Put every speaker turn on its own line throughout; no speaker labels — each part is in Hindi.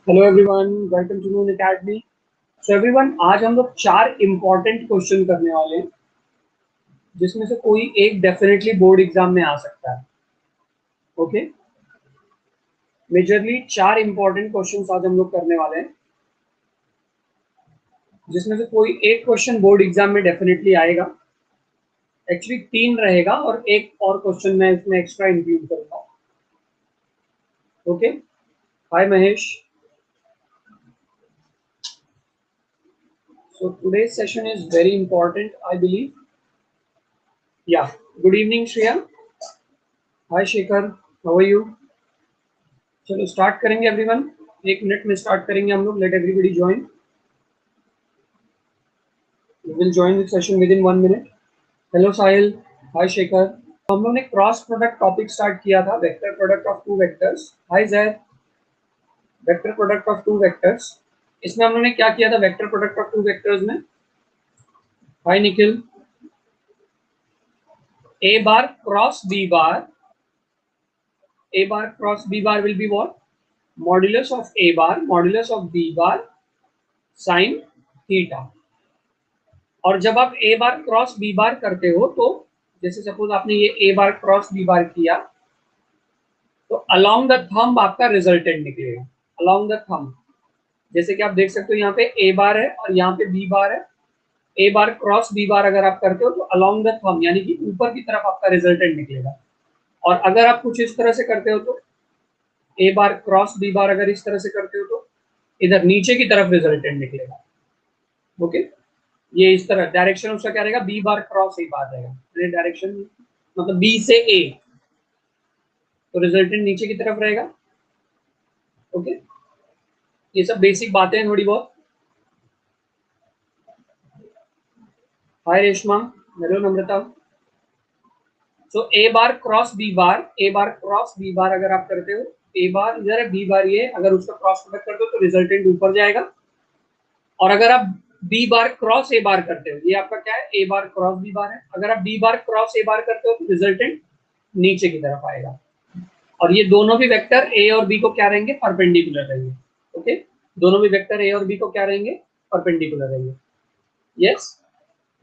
Hello everyone, welcome to Noon academy. So everyone, आज हम लोग 4 इम्पॉर्टेंट क्वेश्चन करने वाले हैं जिसमें से कोई एक डेफिनेटली बोर्ड एग्जाम में आ सकता है। ओके, मेजरली 4 इम्पॉर्टेंट क्वेश्चन आज हम लोग करने वाले हैं जिसमें से कोई एक क्वेश्चन बोर्ड एग्जाम में डेफिनेटली आएगा। एक्चुअली 3 रहेगा और एक और क्वेश्चन मैं इसमें एक्स्ट्रा इंक्लूड करूंगा। Okay, hi Mahesh. So today's session is very important, I believe. Yeah. Good evening, Shreya. Hi, Shekhar. How are you? चलो स्टार्ट करेंगे एवरीवन। 1 मिनट में स्टार्ट करेंगे हम लोग। Let everybody join. We will join this session within 1 minute. Hello Sahil. Hi Shekhar. हम लोगों ने क्रॉस प्रोडक्ट टॉपिक स्टार्ट किया था, vector product of 2 vectors. Hi Zaid. Vector product of 2 vectors, इसमें हम लोगों ने क्या किया था वेक्टर प्रोडक्ट ऑफ 2 वेक्टर्स में? Hi Nikhil. A bar cross B bar, A bar cross B bar will be what? Modulus of A bar modulus of B bar sine theta. और जब आप ए बार क्रॉस बी बार करते हो तो जैसे सपोज आपने ये ए बार क्रॉस बी बार किया तो अलोंग द थंब आपका रिजल्टेंट निकलेगा। अलोंग द थंब, जैसे कि आप देख सकते हो यहाँ पे ए बार है और यहाँ पे बी बार है। A bar cross B bar अगर आप करते हो तो अलोंग द थंब यानी कि ऊपर की तरफ आपका रिजल्टेंट निकलेगा। और अगर आप कुछ इस तरह से करते हो तो ए बार क्रॉस बी बार अगर इस तरह से करते हो तो इधर नीचे की तरफ रिजल्टेंट निकलेगा। ओके, ये इस तरह डायरेक्शन उसका क्या रहेगा? बी बार क्रॉस ए बार रहेगा। डायरेक्शन मतलब बी से ए, तो रिजल्टेंट नीचे की तरफ रहेगा। ओके, ये सब बेसिक बातें हैं थोड़ी बहुत। हाय Reshma. Hello Namrata. So A bar cross B bar, A bar cross B bar अगर आप करते हो, ए बार इधर है, बी बार ये, अगर उसका क्रॉस प्रोडक्ट करते हो तो रिजल्टेंट ऊपर जाएगा। और अगर आप बी बार क्रॉस ए बार करते हो, ये आपका क्या है? A bar cross B bar है। अगर आप बी बार क्रॉस ए बार करते हो तो रिजल्टेंट नीचे की तरफ आएगा। और ये दोनों भी वेक्टर ए और बी को क्या रहेंगे? परपेंडिकुलर रहेंगे। ओके, दोनों भी वेक्टर ए और बी को क्या रहेंगे? परपेंडिकुलर रहेंगे। यस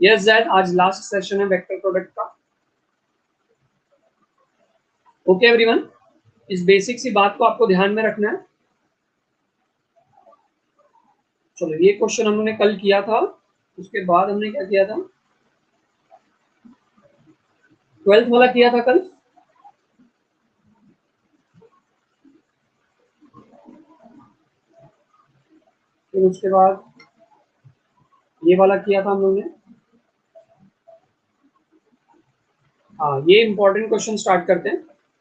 यस जैद, आज लास्ट सेशन है वेक्टर प्रोडक्ट का। ओके एवरीवन, इस बेसिक सी बात को आपको ध्यान में रखना है। चलो, ये क्वेश्चन हमने कल किया था, उसके बाद हमने क्या किया था? 12th वाला किया था कल। फिर उसके बाद ये वाला किया था हम लोगों ने। हाँ, ये इंपॉर्टेंट क्वेश्चन स्टार्ट करते हैं।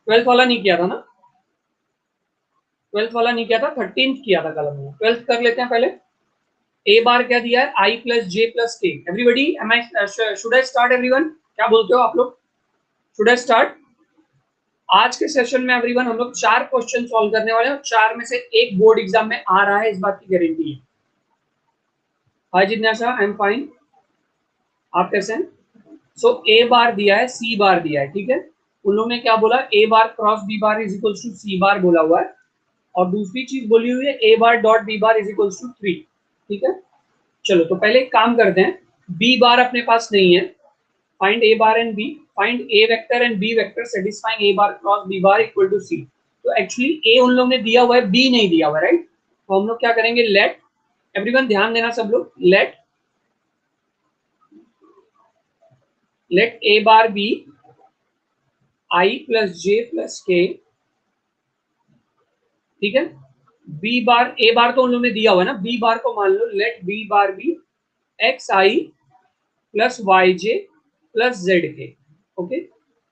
12th वाला नहीं किया था ना? 12th वाला नहीं किया था, 13th किया था कल हमने। 12th कर लेते हैं पहले। ए बार क्या दिया है? I plus j plus k. Everybody, am I should I start everyone? क्या बोलते हो आप लोग? Should I start? आज के सेशन में एवरीवन हम लोग 4 क्वेश्चन सॉल्व करने वाले हैं और 4 में से एक बोर्ड एग्जाम में आ रहा है, इस बात की गारंटी है। हाय जिज्ञासा, आई एम फाइन। आप कैसे हैं? सो ए बार दिया है, सी बार दिया है, ठीक है। उन लोगों ने क्या बोला? A bar cross B bar is equal to C bar बोला हुआ है। और दूसरी चीज बोली हुई है A bar dot B bar is equal to 3, ठीक है। चलो, तो पहले एक काम करते हैं। बी बार अपने पास नहीं है, find A bar and B. Find A vector and B vector satisfying A bar cross B bar equal to C. तो एक्चुअली ए उन लोगों ने दिया हुआ है, बी नहीं दिया हुआ, राइट? तो हम लोग क्या करेंगे? लेट, एवरीवन ध्यान देना सब लोग, let a bar be i plus j plus k, ठीक है। बी बार, ए बार तो उन लोगों ने दिया हुआ है ना, बी बार को मान लो let B bar be X I plus Y J plus Z K. Okay,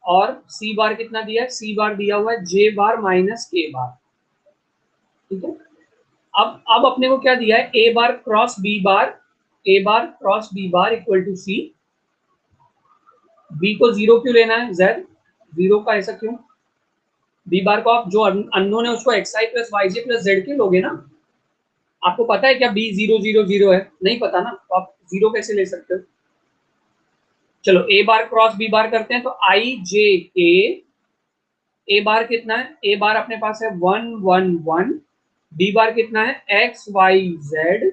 और सी बार कितना दिया है? सी बार दिया हुआ है जे बार माइनस के बार, ठीक है। अब अपने को क्या दिया है? A bar cross B bar, A bar cross B bar equal to C. B को 0 क्यों लेना है जेड? 0 का ऐसा क्यों? बी बार को आप जो अननोन है उसको x I plus Y J plus Z के लोगे ना। आपको पता है क्या बी 0 0 0 है? नहीं पता ना, तो आप 0 कैसे ले सकते हो? चलो, ए बार क्रॉस बी बार करते हैं तो आई जे के। ए बार कितना है? ए बार अपने पास है 1 1 1 बी बार कितना है, X Y Z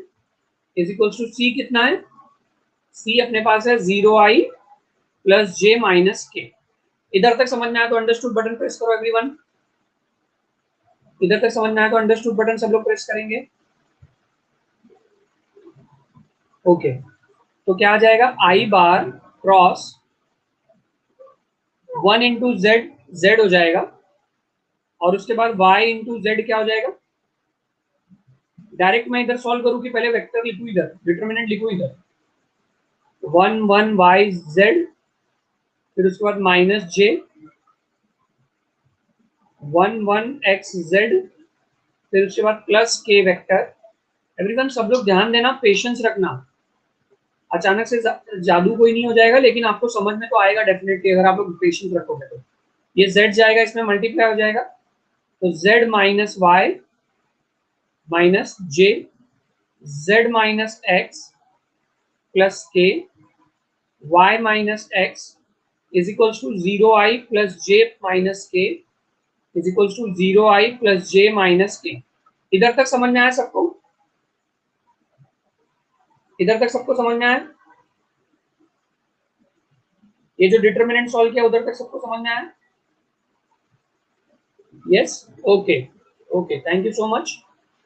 is equal to C कितना है, सी अपने पास है 0i प्लस जे माइनस के। इधर तक समझ में आया तो अंडरस्टूड बटन प्रेस करो एवरीवन। इधर तक समझ में आया तो अंडरस्टूड बटन सब लोग प्रेस करेंगे। ओके, तो क्या आ जाएगा, आई बार क्रॉस 1 इंटू जेड, जेड हो जाएगा, और उसके बाद y इंटू जेड क्या हो जाएगा। डायरेक्ट मैं इधर सॉल्व करूं कि पहले वेक्टर लिखूं, इधर डिटरमिनेंट लिखूं, इधर 1 1 y z, फिर उसके बाद माइनस जे 1 1 x z, फिर उसके बाद प्लस के वेक्टर। एवरीवन सब लोग ध्यान देना, पेशेंस रखना, अचानक से जादू कोई नहीं हो जाएगा, लेकिन आपको समझ में तो आएगा डेफिनेटली अगर आप लोग पेशेंस रखोगे तो। ये z जाएगा, इसमें मल्टीप्लाई हो जाएगा, तो z minus Y minus J z minus x plus K y minus x is equals to 0i plus J minus K is equals to 0i plus J minus K. इधर तक समझ में आया सबको? इधर तक सबको समझ में आया? ये जो डिटरमिनेंट सॉल्व किया उधर तक सबको समझ में आया? Yes, okay okay, thank you so much.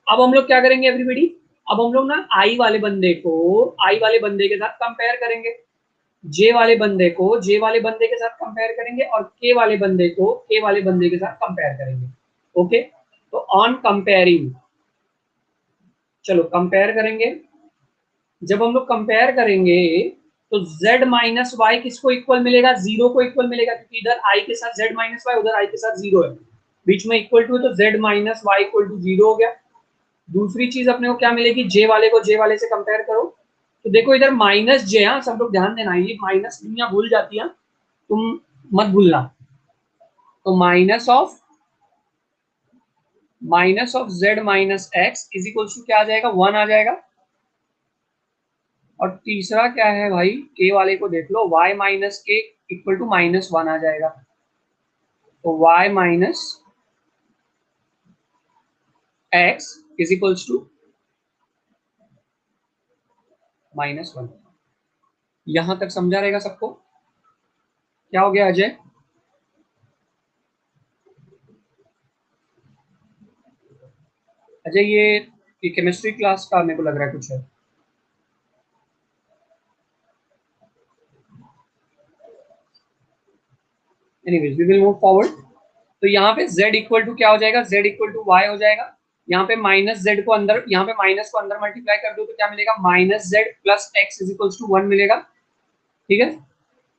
अब हम लोग क्या करेंगे एवरीबॉडी, अब हम लोग ना आई वाले बंदे को आई वाले बंदे के साथ कंपेयर करेंगे, जे वाले बंदे को जे वाले बंदे के साथ कंपेयर करेंगे, और के वाले बंदे को के वाले बंदे के साथ कंपेयर करेंगे। ओके, तो ऑन कंपेयरिंग, चलो कंपेयर करेंगे। जब हम लोग कंपेयर करेंगे तो z माइनस वाई किसको इक्वल मिलेगा, जीरो को इक्वल मिलेगा, क्योंकि इधर i के साथ z माइनस वाई, उधर i के साथ जीरो है, बीच में इक्वल टू है, तो z minus y equal to zero हो गया। दूसरी चीज अपने को क्या मिलेगी, जे वाले को जे वाले से कंपेयर करो, तो देखो इधर माइनस जे, हाँ सब लोग ध्यान देना, ये माइनस दुनिया भूल जाती है, तुम मत भूलना। तो minus of z minus x is equal to क्या आ जाएगा, 1 आ जाएगा। और तीसरा क्या है भाई, के वाले को देख लो, y minus k equal to minus 1 आ जाएगा, तो y minus x is equals to -1। यहां तक समझा रहेगा सबको? क्या हो गया अजय? अजय ये केमिस्ट्री क्लास का मेरे को लग रहा है कुछ है। Anyways we will move forward. तो यहाँ पे z इक्वल टू क्या हो जाएगा, z इक्वल टू y हो जाएगा। यहाँ पे माइनस जेड को अंदर, यहाँ पे माइनस को अंदर मल्टीप्लाई कर दो तो क्या मिलेगा, minus z plus x is equal to 1 मिलेगा। ठीक है,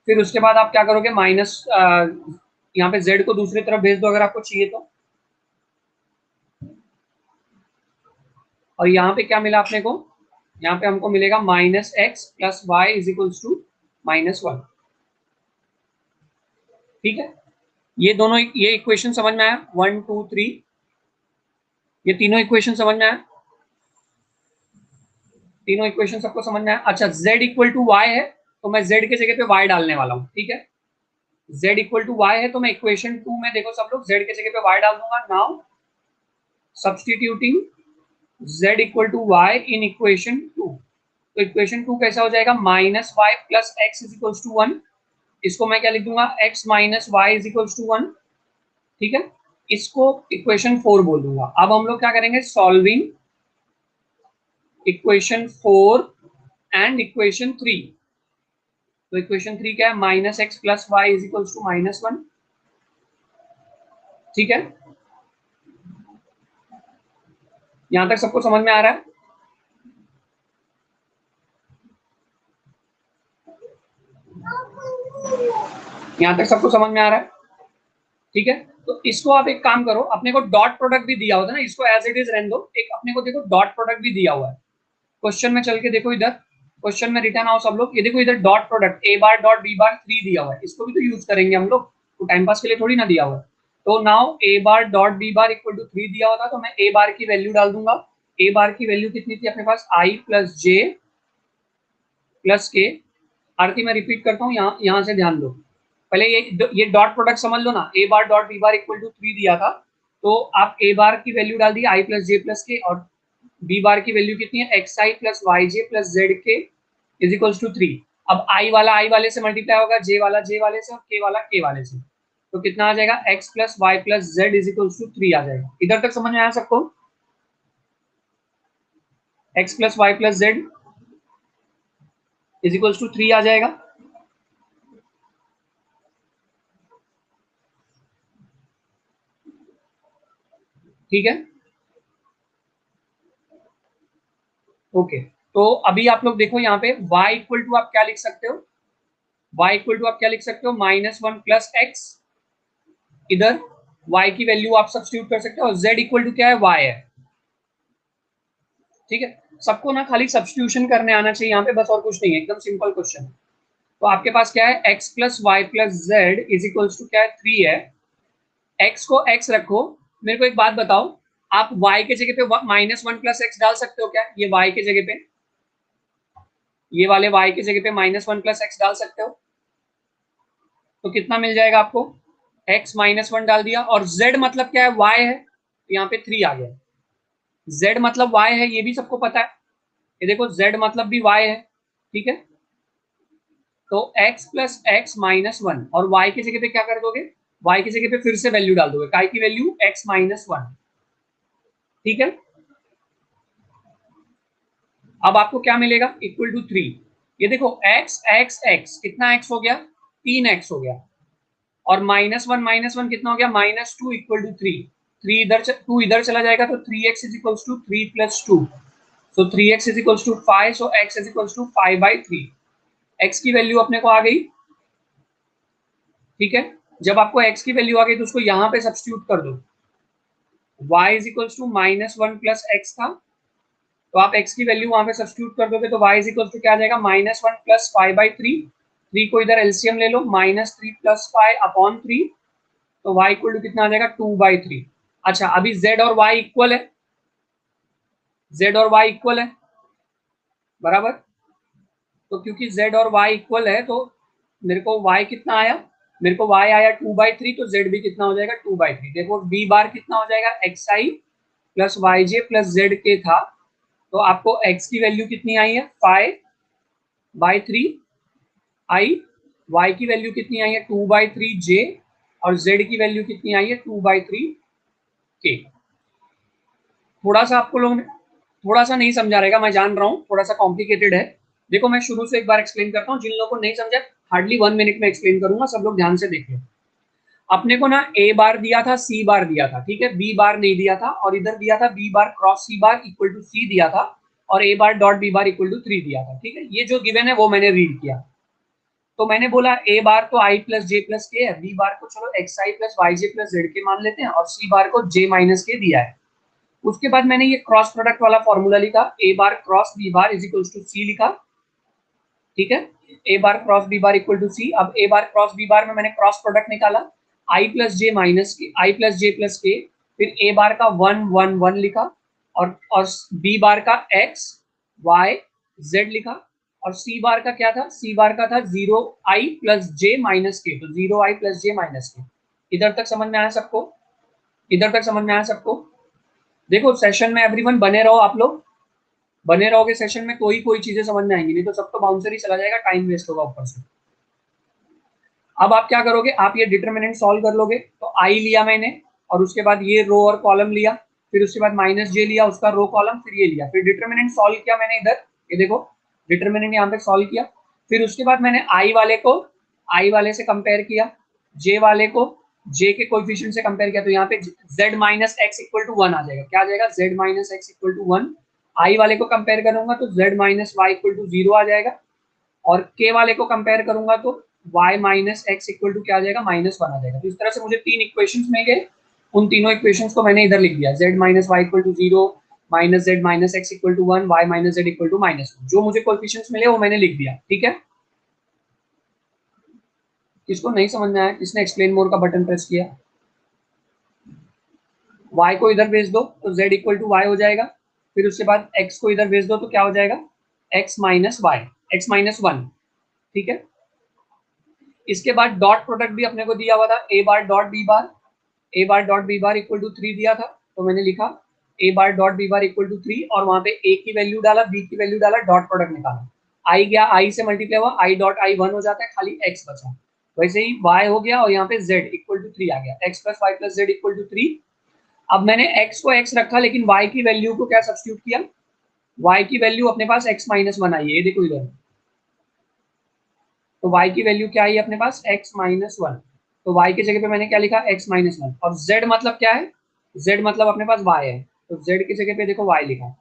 फिर उसके बाद आप क्या करोगे, माइनस यहाँ पे z को दूसरी तरफ भेज दो अगर आपको चाहिए तो। और यहाँ पे क्या मिला अपने को, यहाँ पे हमको मिलेगा minus x plus y is equals to -1। ठीक है, ये दोनों, ये इक्वेशन समझ में आया, 1 2 3, ये तीनों इक्वेशन समझ में आया, तीनों इक्वेशन सबको समझ में आया। अच्छा, z इक्वल टू वाई है तो मैं z के जगह पे y डालने वाला हूँ। ठीक है, z इक्वल टू वाई है तो मैं इक्वेशन 2 में, देखो सब लोग, z के जगह पे y डाल दूंगा। Now substituting z equal to y in equation 2, तो इक्वेशन 2 कैसा हो जाएगा, minus y plus x is equal to 1। इसको मैं क्या लिख दूंगा, x minus y is equal to 1। ठीक है, इसको इक्वेशन 4 बोल दूंगा। अब हम लोग क्या करेंगे, सॉल्विंग इक्वेशन 4 एंड इक्वेशन 3। तो इक्वेशन 3 क्या है, minus x plus y is equal to -1। ठीक है, यहां तक सबको समझ में आ रहा है? यहां तक सबको समझ में आ रहा है? ठीक है, तो इसको आप एक काम करो, अपने को डॉट प्रोडक्ट भी दिया होता है ना, इसको एज इट इज रहने दो, एक अपने को देखो डॉट प्रोडक्ट भी दिया हुआ है क्वेश्चन में, चल के देखो इधर क्वेश्चन में रिटर्न आओ सब लोग, ये देखो इधर dot product a bar dot b बार 3 दिया हुआ है, इसको भी तो यूज करेंगे हम लोग, तो टाइम पास के लिए थोड़ी ना दिया हुआ है। तो now a bar dot b bar equal to 3 दिया होता, तो मैं a बार की वैल्यू डाल दूंगा। a बार की वैल्यू कितनी थी अपने पास, i प्लस जे प्लस के। आरती मैं रिपीट करता हूँ, यहाँ से ध्यान दो, पहले ये डॉट प्रोडक्ट समझ लो ना, a bar dot b bar equal to 3 दिया था, तो आप ए बार की वैल्यू डाल दी आई प्लस जे प्लस के, और बी बार की वैल्यू कितनी है x I plus Y J plus Z के इज इक्वल्स टू 3। अब आई वाले से मल्टीप्लाई होगा, जे वाला जे वाले से, और के वाला के वाले से, तो कितना आ जाएगा x plus y plus z is equals to 3 आ जाएगा। इधर तक समझ में आया सबको? X plus y plus z is equals to 3 आ जाएगा। ठीक है, ओके। तो अभी आप लोग देखो यहाँ पे y इक्वल टू आप क्या लिख सकते हो, y इक्वल टू आप क्या लिख सकते हो -1 प्लस एक्स, इधर y की वैल्यू आप सब्स्टिट्यूट कर सकते हो, और z इक्वल टू क्या है y है। ठीक है, सबको ना खाली सब्स्टिट्यूशन करने आना चाहिए यहाँ पे, बस और कुछ नहीं है, एकदम सिंपल क्वेश्चन। तो आपके पास क्या है x plus y plus z is equals to क्या है 3 है। x को x रखो। मेरे को एक बात बताओ, आप y के जगह पे -1 प्लस एक्स डाल सकते हो क्या? ये y के जगह पे, ये वाले y के जगह पे -1 प्लस एक्स डाल सकते हो, तो कितना मिल जाएगा आपको? x -1 डाल दिया, और z मतलब क्या है y है, तो यहाँ पे 3 आ गया। z मतलब y है, ये भी सबको पता है, ये देखो z मतलब भी y है। ठीक है, तो x प्लस एक्स -1, और y की जगह पे क्या कर दोगे, y की जगह पे फिर से वैल्यू डाल दोगे, काय की वैल्यू x -1। ठीक है, अब आपको क्या मिलेगा इक्वल टू 3। ये देखो x x x कितना x हो गया, 3x हो गया, और -1 कितना हो गया -2 इक्वल टू 3। 3 इधर 2 इधर चला जाएगा, तो 3x is equals to 3 plus 2, so 3x is equals to 5, so x is equals to 5/3। x की वैल्यू अपने को आ गई। ठीक है, जब आपको x की वैल्यू आ गई तो उसको यहाँ पे सब्स्टिट्यूट कर दो, y is equals to -1 plus x था, तो आप x की वैल्यू वहां पे सब्स्टिट्यूट कर दोगे, तो y इज इक्वल टू क्या आ जाएगा -1 प्लस 5/3। 3 को इधर एलसीएम ले लो, -3 प्लस 5/3, तो y इक्वल टू कितना आ जाएगा 2/3। अच्छा, अभी z और y इक्वल है, z और y इक्वल है बराबर, तो क्योंकि z और y इक्वल है तो मेरे को y कितना आया, मेरे को y आया 2/3, तो z भी कितना हो जाएगा 2/3। देखो b बार कितना हो जाएगा xi plus Y J plus Z के था, तो आपको x की वैल्यू कितनी आई है 5/3 आई, y की वैल्यू कितनी आई है 2/3 j, और z की वैल्यू कितनी आई है 2/3 k। थोड़ा सा आपको लोग थोड़ा सा नहीं समझा रहेगा, मैं जान रहा हूँ थोड़ा सा कॉम्प्लिकेटेड है। देखो मैं शुरू से एक बार एक्सप्लेन करता हूँ, जिन लोगों को नहीं समझा हार्डली 1 मिनट में एक्सप्लेन करूंगा, सब लोग ध्यान से देखिए। अपने को ना a बार दिया था, c बार दिया था, ठीक है, b बार नहीं दिया था, और इधर दिया था b bar cross c bar equal to c दिया था, और a bar dot b bar equal to 3 दिया था। ठीक है, ये जो गिवन है वो मैंने रीड किया, तो मैंने बोला a बार तो i प्लस जे प्लस के है, b बार को चलो x I plus Y J plus Z के मान लेते हैं, और c बार को j माइनस के दिया है। उसके बाद मैंने ये क्रॉस प्रोडक्ट वाला फॉर्मूला लिखा, a bar cross b bar is equal to c लिखा। ठीक है, a bar cross b bar equal to c। अब a bar cross b bar में मैंने क्रॉस प्रोडक्ट निकाला, i plus J minus k, i plus j plus k, फिर a बार का 1 1 1 लिखा, और b बार का x y z लिखा, और c बार का क्या था, c बार का था 0i प्लस जे माइनस के, तो 0i प्लस जे माइनस के। इधर तक समझ में आया सबको? इधर तक समझ में आया सबको? देखो सेशन में एवरीवन बने रहो, आप लोग बने रहोगे सेशन में, कोई चीजें समझ में आएंगी, नहीं तो सब तो बाउंसर ही चला जाएगा, टाइम वेस्ट होगा ऊपर से। अब आप क्या करोगे, आप ये डिटरमिनेंट सॉल्व कर लोगे, तो आई लिया मैंने, और उसके बाद ये रो और कॉलम लिया, फिर उसके बाद माइनस जे लिया उसका रो कॉलम, फिर ये लिया, फिर डिटरमिनेंट सॉल्व किया मैंने इधर, ये देखो डिटरमिनेंट यहाँ पे सॉल्व किया, फिर उसके बाद मैंने आई वाले से कंपेयर किया, जे वाले को जे के कोएफिशिएंट से कंपेयर किया, तो यहाँ पे z minus x equal to 1 आ जाएगा। क्या आ जाएगा, z minus x equal to 1। I वाले को कंपेयर करूंगा तो z minus y equal to 0 आ जाएगा, और k वाले को कंपेयर करूंगा तो y minus x equal to क्या आ जाएगा -1 आ जाएगा। तो इस तरह से मुझे 3 इक्वेशंस मिल गए, उन तीनों इक्वेशंस को मैंने इधर लिख दिया, z minus y equal to 0, minus z minus x equal to 1, y minus z equal to -1, जो मुझे कोएफिशिएंट्स मिले वो मैंने लिख दिया। ठीक है, किसको नहीं समझ में आया, किसने एक्सप्लेन मोर का बटन प्रेस किया? y को इधर भेज दो तो z इक्वल टू वाई हो जाएगा, फिर उसके बाद x को इधर भेज दो तो क्या हो जाएगा, x minus y, x minus 1। ठीक है, इसके बाद डॉट प्रोडक्ट भी अपने को दिया हुआ था, a bar dot b bar, A bar dot B bar equal to 3 दिया था, तो मैंने लिखा A bar dot B bar equal to 3 और वहां पे ए की वैल्यू डाला, बी की वैल्यू डाला, डॉट प्रोडक्ट निकाला। आई गया, आई से मल्टीप्लाई हुआ, आई डॉट आई 1 हो जाता है, खाली एक्स बचा। वैसे ही y हो गया और यहाँ पे z इक्वल टू 3 आ गया, x plus y plus z equal to 3। अब मैंने x को x रखा, लेकिन y की वैल्यू को क्या सब्स्टिट्यूट किया, y की वैल्यू अपने पास x माइनस 1 आई है, ये देखो इधर। तो y की वैल्यू क्या आई अपने पास, x माइनस 1। तो y की जगह पे मैंने क्या लिखा, x माइनस 1। और z मतलब क्या है, z मतलब अपने पास y है, तो z की जगह पे देखो y लिखा।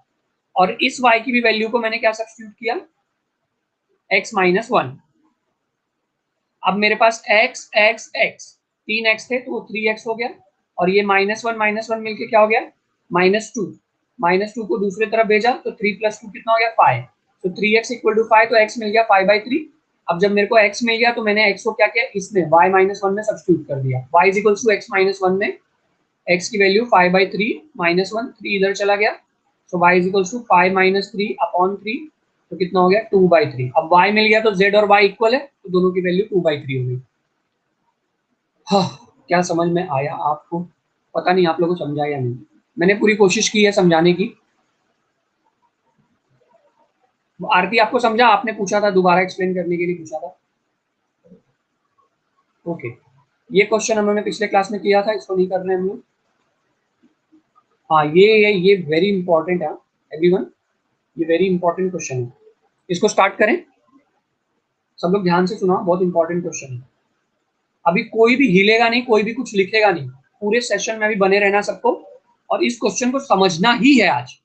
और इस y की भी वैल्यू को मैंने क्या सब्स्टिट्यूट किया, x माइनस 1। अब मेरे पास x x x 3x थे तो 3x हो गया, और ये माइनस वन मिलके क्या हो गया, -2। -2 को दूसरे तरफ भेजा तो 3 + 2 कितना हो गया, 5। तो 3x इक्वल टू 5, तो x मिल गया 5/3। अब जब मेरे को x मिल गया तो मैंने x को क्या किया, इसमें y माइनस 1 में सब्स्टिट्यूट कर दिया। y is equal to x minus 1 में x की वैल्यू 5/3 -1, 3 इधर चला गया, तो y is equal to 5 - 3 upon 3, तो कितना हो गया 2/3। अब y मिल गया तो z और y इक्वल है, तो दोनों की वैल्यू 2/3 हो गई। हाँ, क्या समझ में आया आपको? पता नहीं आप लोगों को समझा या नहीं, मैंने पूरी कोशिश की है समझाने की। आरती आपको समझा, आपने पूछा था दोबारा एक्सप्लेन करने के लिए पूछा था। ओके, ये क्वेश्चन हम लोगों ने पिछले क्लास में किया था, इसको नहीं कर रहे हैं हम लोग। हाँ, ये वेरी इंपॉर्टेंट है एवरीवन, ये वेरी इंपॉर्टेंट क्वेश्चन है। इसको स्टार्ट करें, सब लोग ध्यान से सुना, बहुत इंपॉर्टेंट क्वेश्चन है। अभी कोई भी हिलेगा नहीं, कोई भी कुछ लिखेगा नहीं, पूरे सेशन में अभी बने रहना सबको, और इस क्वेश्चन को समझना ही है आज,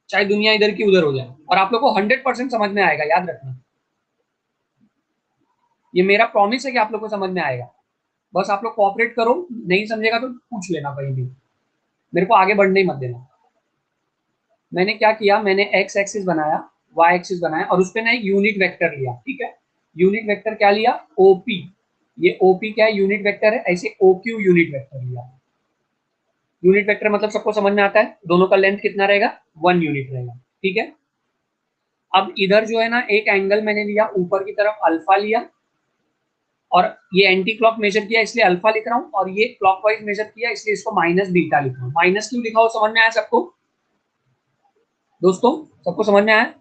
चाहे दुनिया इधर की उधर हो जाए, और आप लोग को 100% समझ में आएगा, याद रखना। ये मेरा प्रॉमिस है कि आप लोग को समझ में आएगा। बस आप लोग कोऑपरेट करो, नहीं समझेगा तो पूछ लेना कहीं भी, मेरे को आगे बढ़ने ही मत देना। मैंने क्या किया, मैंने एक्स एक्सिस बनाया, वाई एक्सिस बनाया, और उस पर ना एक यूनिट वेक्टर लिया, ठीक है। यूनिट वेक्टर क्या लिया, ओपी। ये ओपी क्या है, यूनिट वेक्टर है, ऐसे ओक्यू यूनिट वेक्टर लिया। यूनिट वेक्टर मतलब सबको समझ में आता है, दोनों का लेंथ कितना रहेगा, 1 यूनिट रहेगा, ठीक है। अब इधर जो है ना, एक एंगल मैंने लिया ऊपर की तरफ, अल्फा लिया, और ये एंटी क्लॉक मेजर किया इसलिए अल्फा लिख रहा हूँ, और ये क्लॉकवाइज मेजर किया इसलिए इसको माइनस बीटा लिख रहा हूँ। माइनस क्यों लिखा हो, समझ में आया सबको दोस्तों, सबको समझ में आया?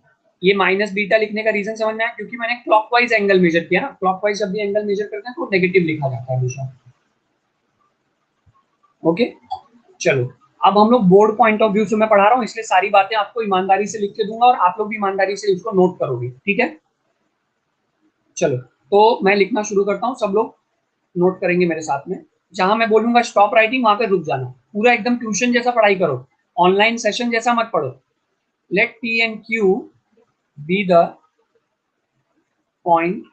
ये माइनस बीटा लिखने का रीजन समझ में आया, क्योंकि मैंने क्लॉकवाइज एंगल मेजर किया ना, क्लॉकवाइज जब भी एंगल मेजर करते हैं तो नेगेटिव लिखा जाता है हमेशा। ओके, चलो, अब हम लोग बोर्ड पॉइंट ऑफ व्यू से मैं पढ़ा रहा हूँ, इसलिए सारी बातें आपको ईमानदारी से लिख के दूंगा, और आप लोग भी ईमानदारी से उसको नोट करोगे, ठीक है। चलो, तो मैं लिखना शुरू करता हूँ, सब लोग नोट करेंगे मेरे साथ में। जहां मैं बोलूंगा स्टॉप राइटिंग, वहां पे रुक जाना, पूरा एकदम ट्यूशन जैसा पढ़ाई करो, ऑनलाइन सेशन जैसा मत पढ़ो। Let p and q be the point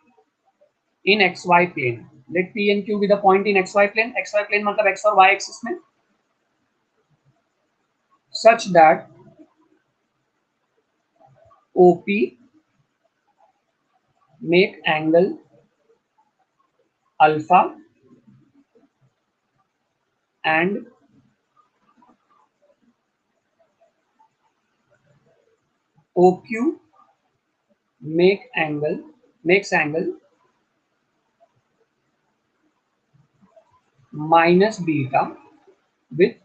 in x y plane. Let p and q be the point in x y plane. X y plane मतलब एक्स और वाई एक्सिस में, such that OP make angle alpha and OQ makes angle minus beta with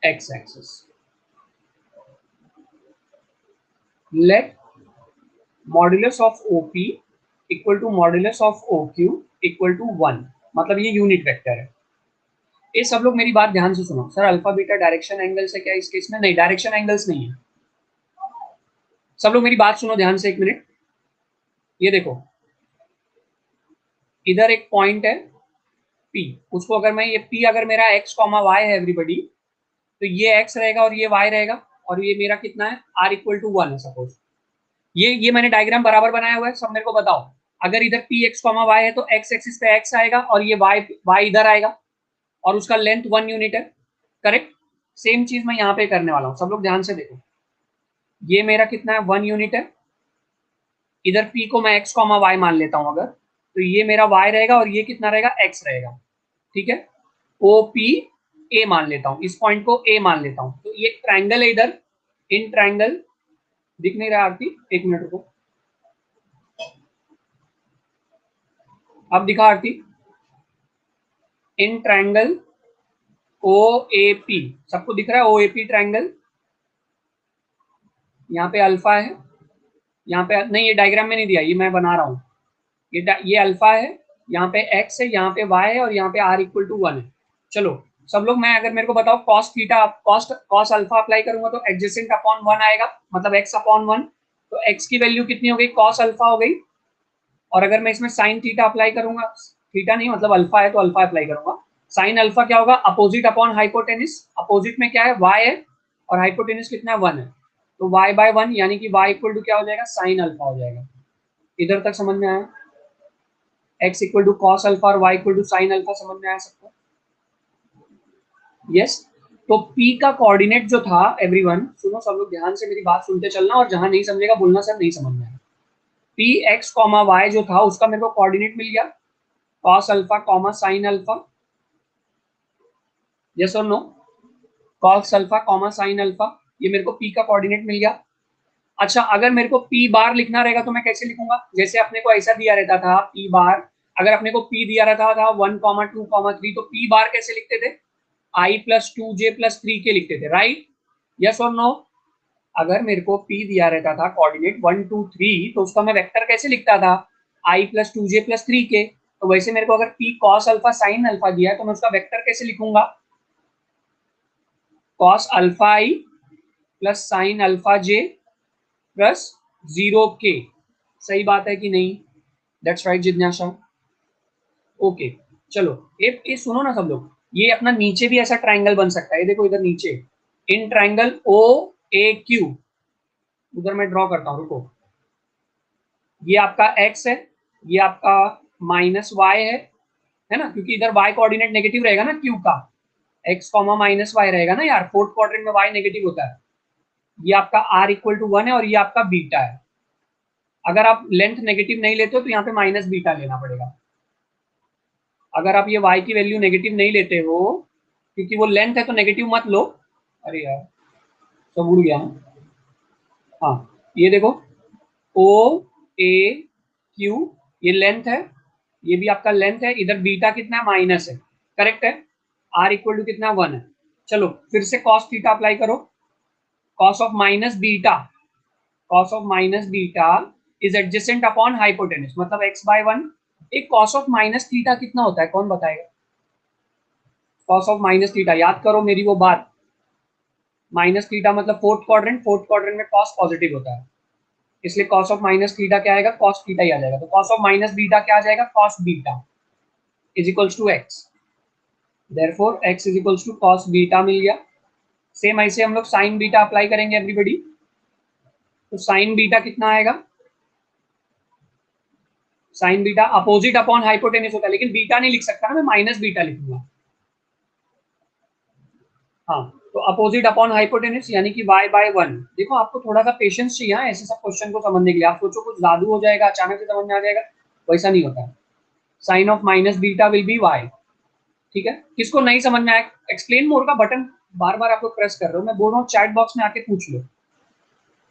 x axis. Let modulus of OP equal to modulus of OQ equal to 1, मतलब ये यूनिट वेक्टर है। ये सब लोग मेरी बात ध्यान से सुनो। Sir alpha beta direction angles है क्या इस केस में? नहीं, डायरेक्शन एंगल्स नहीं है। सब लोग मेरी बात सुनो ध्यान से, एक मिनट। ये देखो, इधर एक पॉइंट है P, उसको अगर मैं, ये P अगर मेरा x कॉमा y है एवरीबडी, तो ये x रहेगा और ये y रहेगा, और ये मेरा कितना है, r इक्वल टू 1 है सपोज। ये मैंने डायग्राम बराबर बनाया हुआ है, सब मेरे को बताओ। अगर इधर पी एक्स कॉमा वाई है तो एक्स एक्सिस पे एक्स आएगा, और ये वाई इधर आएगा, और उसका लेंथ 1 यूनिट है, करेक्ट। सेम चीज मैं यहाँ पे करने वाला हूँ, सब लोग ध्यान से देखो। ये मेरा कितना है, 1 यूनिट है। इधर पी को मैं एक्स कॉमा वाई मान लेता हूँ अगर, तो ये मेरा वाई रहेगा, और ये कितना रहेगा, एक्स रहेगा, ठीक है। ओ पी ए मान लेता हूँ, इस पॉइंट को ए मान लेता हूँ। तो ये ट्राइंगल है इधर, इन ट्राइंगल दिख नहीं रहा आरती, एक मिनट रुको। अब दिखा आरती, in triangle O A P, सबको दिख रहा है ओ ए पी ट्रायंगल, यहाँ पे अल्फा है, यहाँ पे नहीं, ये डायग्राम में नहीं दिया, ये मैं बना रहा हूँ, ये अल्फा है, यहाँ पे एक्स है, यहाँ पे वाई है, और यहाँ पे आर इक्वल टू 1 है। चलो सब लोग, मैं अगर मेरे को बताओ cos theta, cos alpha apply करूंगा तो एडजेसेंट अपॉन 1 आएगा, मतलब एक्स अपॉन 1, तो एक्स की वैल्यू कितनी हो गई, कॉस अल्फा हो गई। और अगर मैं इसमें साइन थीटा अप्लाई करूंगा, थीटा नहीं मतलब अल्फा है तो अल्फा अप्लाई करूंगा, साइन अल्फा क्या होगा, अपोजिट अपॉन हाइपोटेनिस, अपोजिट में क्या है, वाई है, और हाइपोटेनिस कितना है, 1 है, तो वाई बाय 1 यानी कि वाई इक्वल टू क्या हो जाएगा, साइन अल्फा हो जाएगा। इधर तक समझ में आया, X equal to cos alpha और Y equal to sine alpha, समझ में आया सबको? यस। तो P का कोऑर्डिनेट जो था, एवरीवन सुनो, सब लोग ध्यान से मेरी बात सुनते चलना, और जहां नहीं समझेगा बोलना सर नहीं समझ में आया। पी एक्स कॉमा वाई जो था उसका मेरे को कोऑर्डिनेट मिल गया, cos alpha comma sine alpha, yes और no, cos alpha comma sine alpha, ये मेरे को P का कोऑर्डिनेट मिल गया। अच्छा, अगर मेरे को P बार लिखना रहेगा तो मैं कैसे लिखूंगा, जैसे अपने को ऐसा दिया रहता था P बार, अगर अपने को P दिया रहता था 1,2,3, तो P बार कैसे लिखते थे, I प्लस 2J प्लस 3 के लिखते थे, राइट, यस और नो। अगर मेरे को P दिया रहता था कोऑर्डिनेट 1,2,3, तो उसका मैं वेक्टर कैसे लिखता था, I प्लस 2J प्लस 3 के, तो वैसे मेरे को अगर P cos alpha sine alpha दिया है तो मैं उसका वेक्टर कैसे लिखूंगा, cos alpha I plus sine alpha J plus 0 के, सही बात है कि नहीं, दैट्स राइट जिज्ञासा। ओके, चलो ये सुनो ना सब लोग, ये अपना नीचे भी ऐसा ट्राइंगल बन सकता है, ये देखो इधर नीचे, in triangle O A Q, उधर मैं ड्रॉ करता हूँ, रुको, ये आपका x है, ये आपका माइनस y है ना, क्योंकि इधर y कोऑर्डिनेट नेगेटिव रहेगा ना q का, x कॉमा माइनस वाई रहेगा ना यार, फोर्थ क्वाड्रेंट में y नेगेटिव होता है, ये आपका r इक्वल टू 1 है, और ये आपका बीटा है। अगर आप लेंथ नेगेटिव नहीं लेते हो तो यहाँ पे माइनस बीटा लेना पड़ेगा, अगर आप ये y की वैल्यू नेगेटिव नहीं लेते हो, क्योंकि वो लेंथ है तो नेगेटिव मत लो, अरे यार सब उड़ गया, हाँ ये देखो ओ ए क्यू, ये लेंथ है, ये भी आपका लेंथ है, इधर बीटा कितना है, माइनस है, करेक्ट है, आर इक्वल टू कितना 1 है। चलो फिर से कॉस थीटा अप्लाई करो, cos of minus beta, cos of minus beta is adjacent upon hypotenuse, मतलब एक्स बाय 1। एक कॉस ऑफ माइनस थीटा कितना होता है, कौन बताएगा, कॉस ऑफ माइनस थीटा, याद करो मेरी वो बात, माइनस थीटा मतलब फोर्थ क्वाड्रेंट, फोर्थ क्वाड्रेंट में कॉस पॉजिटिव होता है, इसलिए कॉस ऑफ माइनस थीटा क्या आएगा, कॉस थीटा ही आ जाएगा, तो कॉस ऑफ माइनस बीटा क्या आ जाएगा, cos beta is equals to x, therefore x is equals to cos beta मिल गया। सेम ऐसे हम लोग साइन बीटा अप्लाई करेंगे एवरीबॉडी, तो साइन बीटा कितना आएगा, sine beta opposite upon hypotenuse होता है, लेकिन बीटा नहीं लिख सकता ना मैं, माइनस बीटा लिखूंगा, हाँ, तो अपोजिट अपॉन हाइपोटेन्यूज यानी कि y बाय 1। देखो आपको थोड़ा सा पेशेंस चाहिए ऐसे सब क्वेश्चन को समझने के लिए, आप सोचो कुछ जादू हो जाएगा अचानक से समझ में आ जाएगा, वैसा नहीं होता है, sine of minus beta will be y, ठीक है। किसको नहीं समझ में आया, एक्सप्लेन मोर का बटन बार बार आप लोग प्रेस कर रहे हो, मैं बोल रहा हूँ चैट बॉक्स में आके पूछ लो,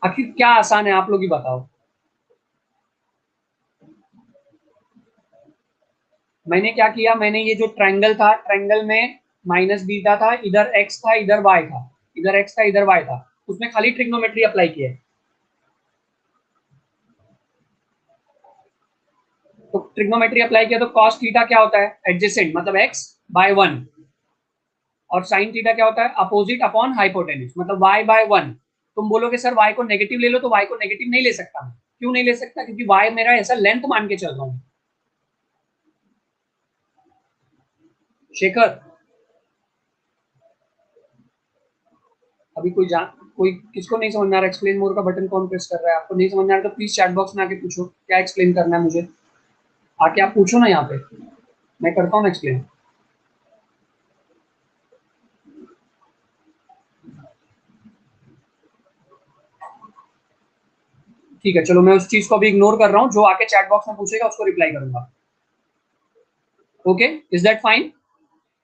आखिर क्या आसान है आप लोग ही बताओ। मैंने क्या किया, मैंने ये जो ट्रायंगल था, ट्रायंगल में माइनस बीटा था, इधर एक्स था इधर वाई था, इधर एक्स था इधर वाई था, उसमें खाली ट्रिग्नोमेट्री अप्लाई किया है, तो ट्रिग्नोमेट्री अप्लाई किया तो कॉस थीटा क्या होता है, एडजेसेंट मतलब एक्स बाय 1, और साइन थीटा क्या होता है, अपोजिट अपॉन हाइपोटेन्यूज मतलब वाई बाय 1। तुम बोलोगे सर वाई को नेगेटिव ले लो, तो वाई को नेगेटिव नहीं ले सकता मैं, क्यों नहीं ले सकता, क्योंकि वाई मेरा ऐसा लेंथ मान के चल रहा हूँ। शेखर अभी कोई किसको नहीं समझ में आ रहा, एक्सप्लेन मोर का बटन कौन प्रेस कर रहा है, आपको नहीं समझ में आ रहा तो प्लीज चैट बॉक्स में आके पूछो क्या एक्सप्लेन करना है मुझे, आके आप पूछो ना यहाँ पे, मैं करता हूँ एक्सप्लेन। ठीक है, चलो मैं उस चीज को अभी इग्नोर कर रहा हूँ, जो आके चैट बॉक्स में पूछेगा उसको रिप्लाई करूंगा, ओके, इज दैट फाइन,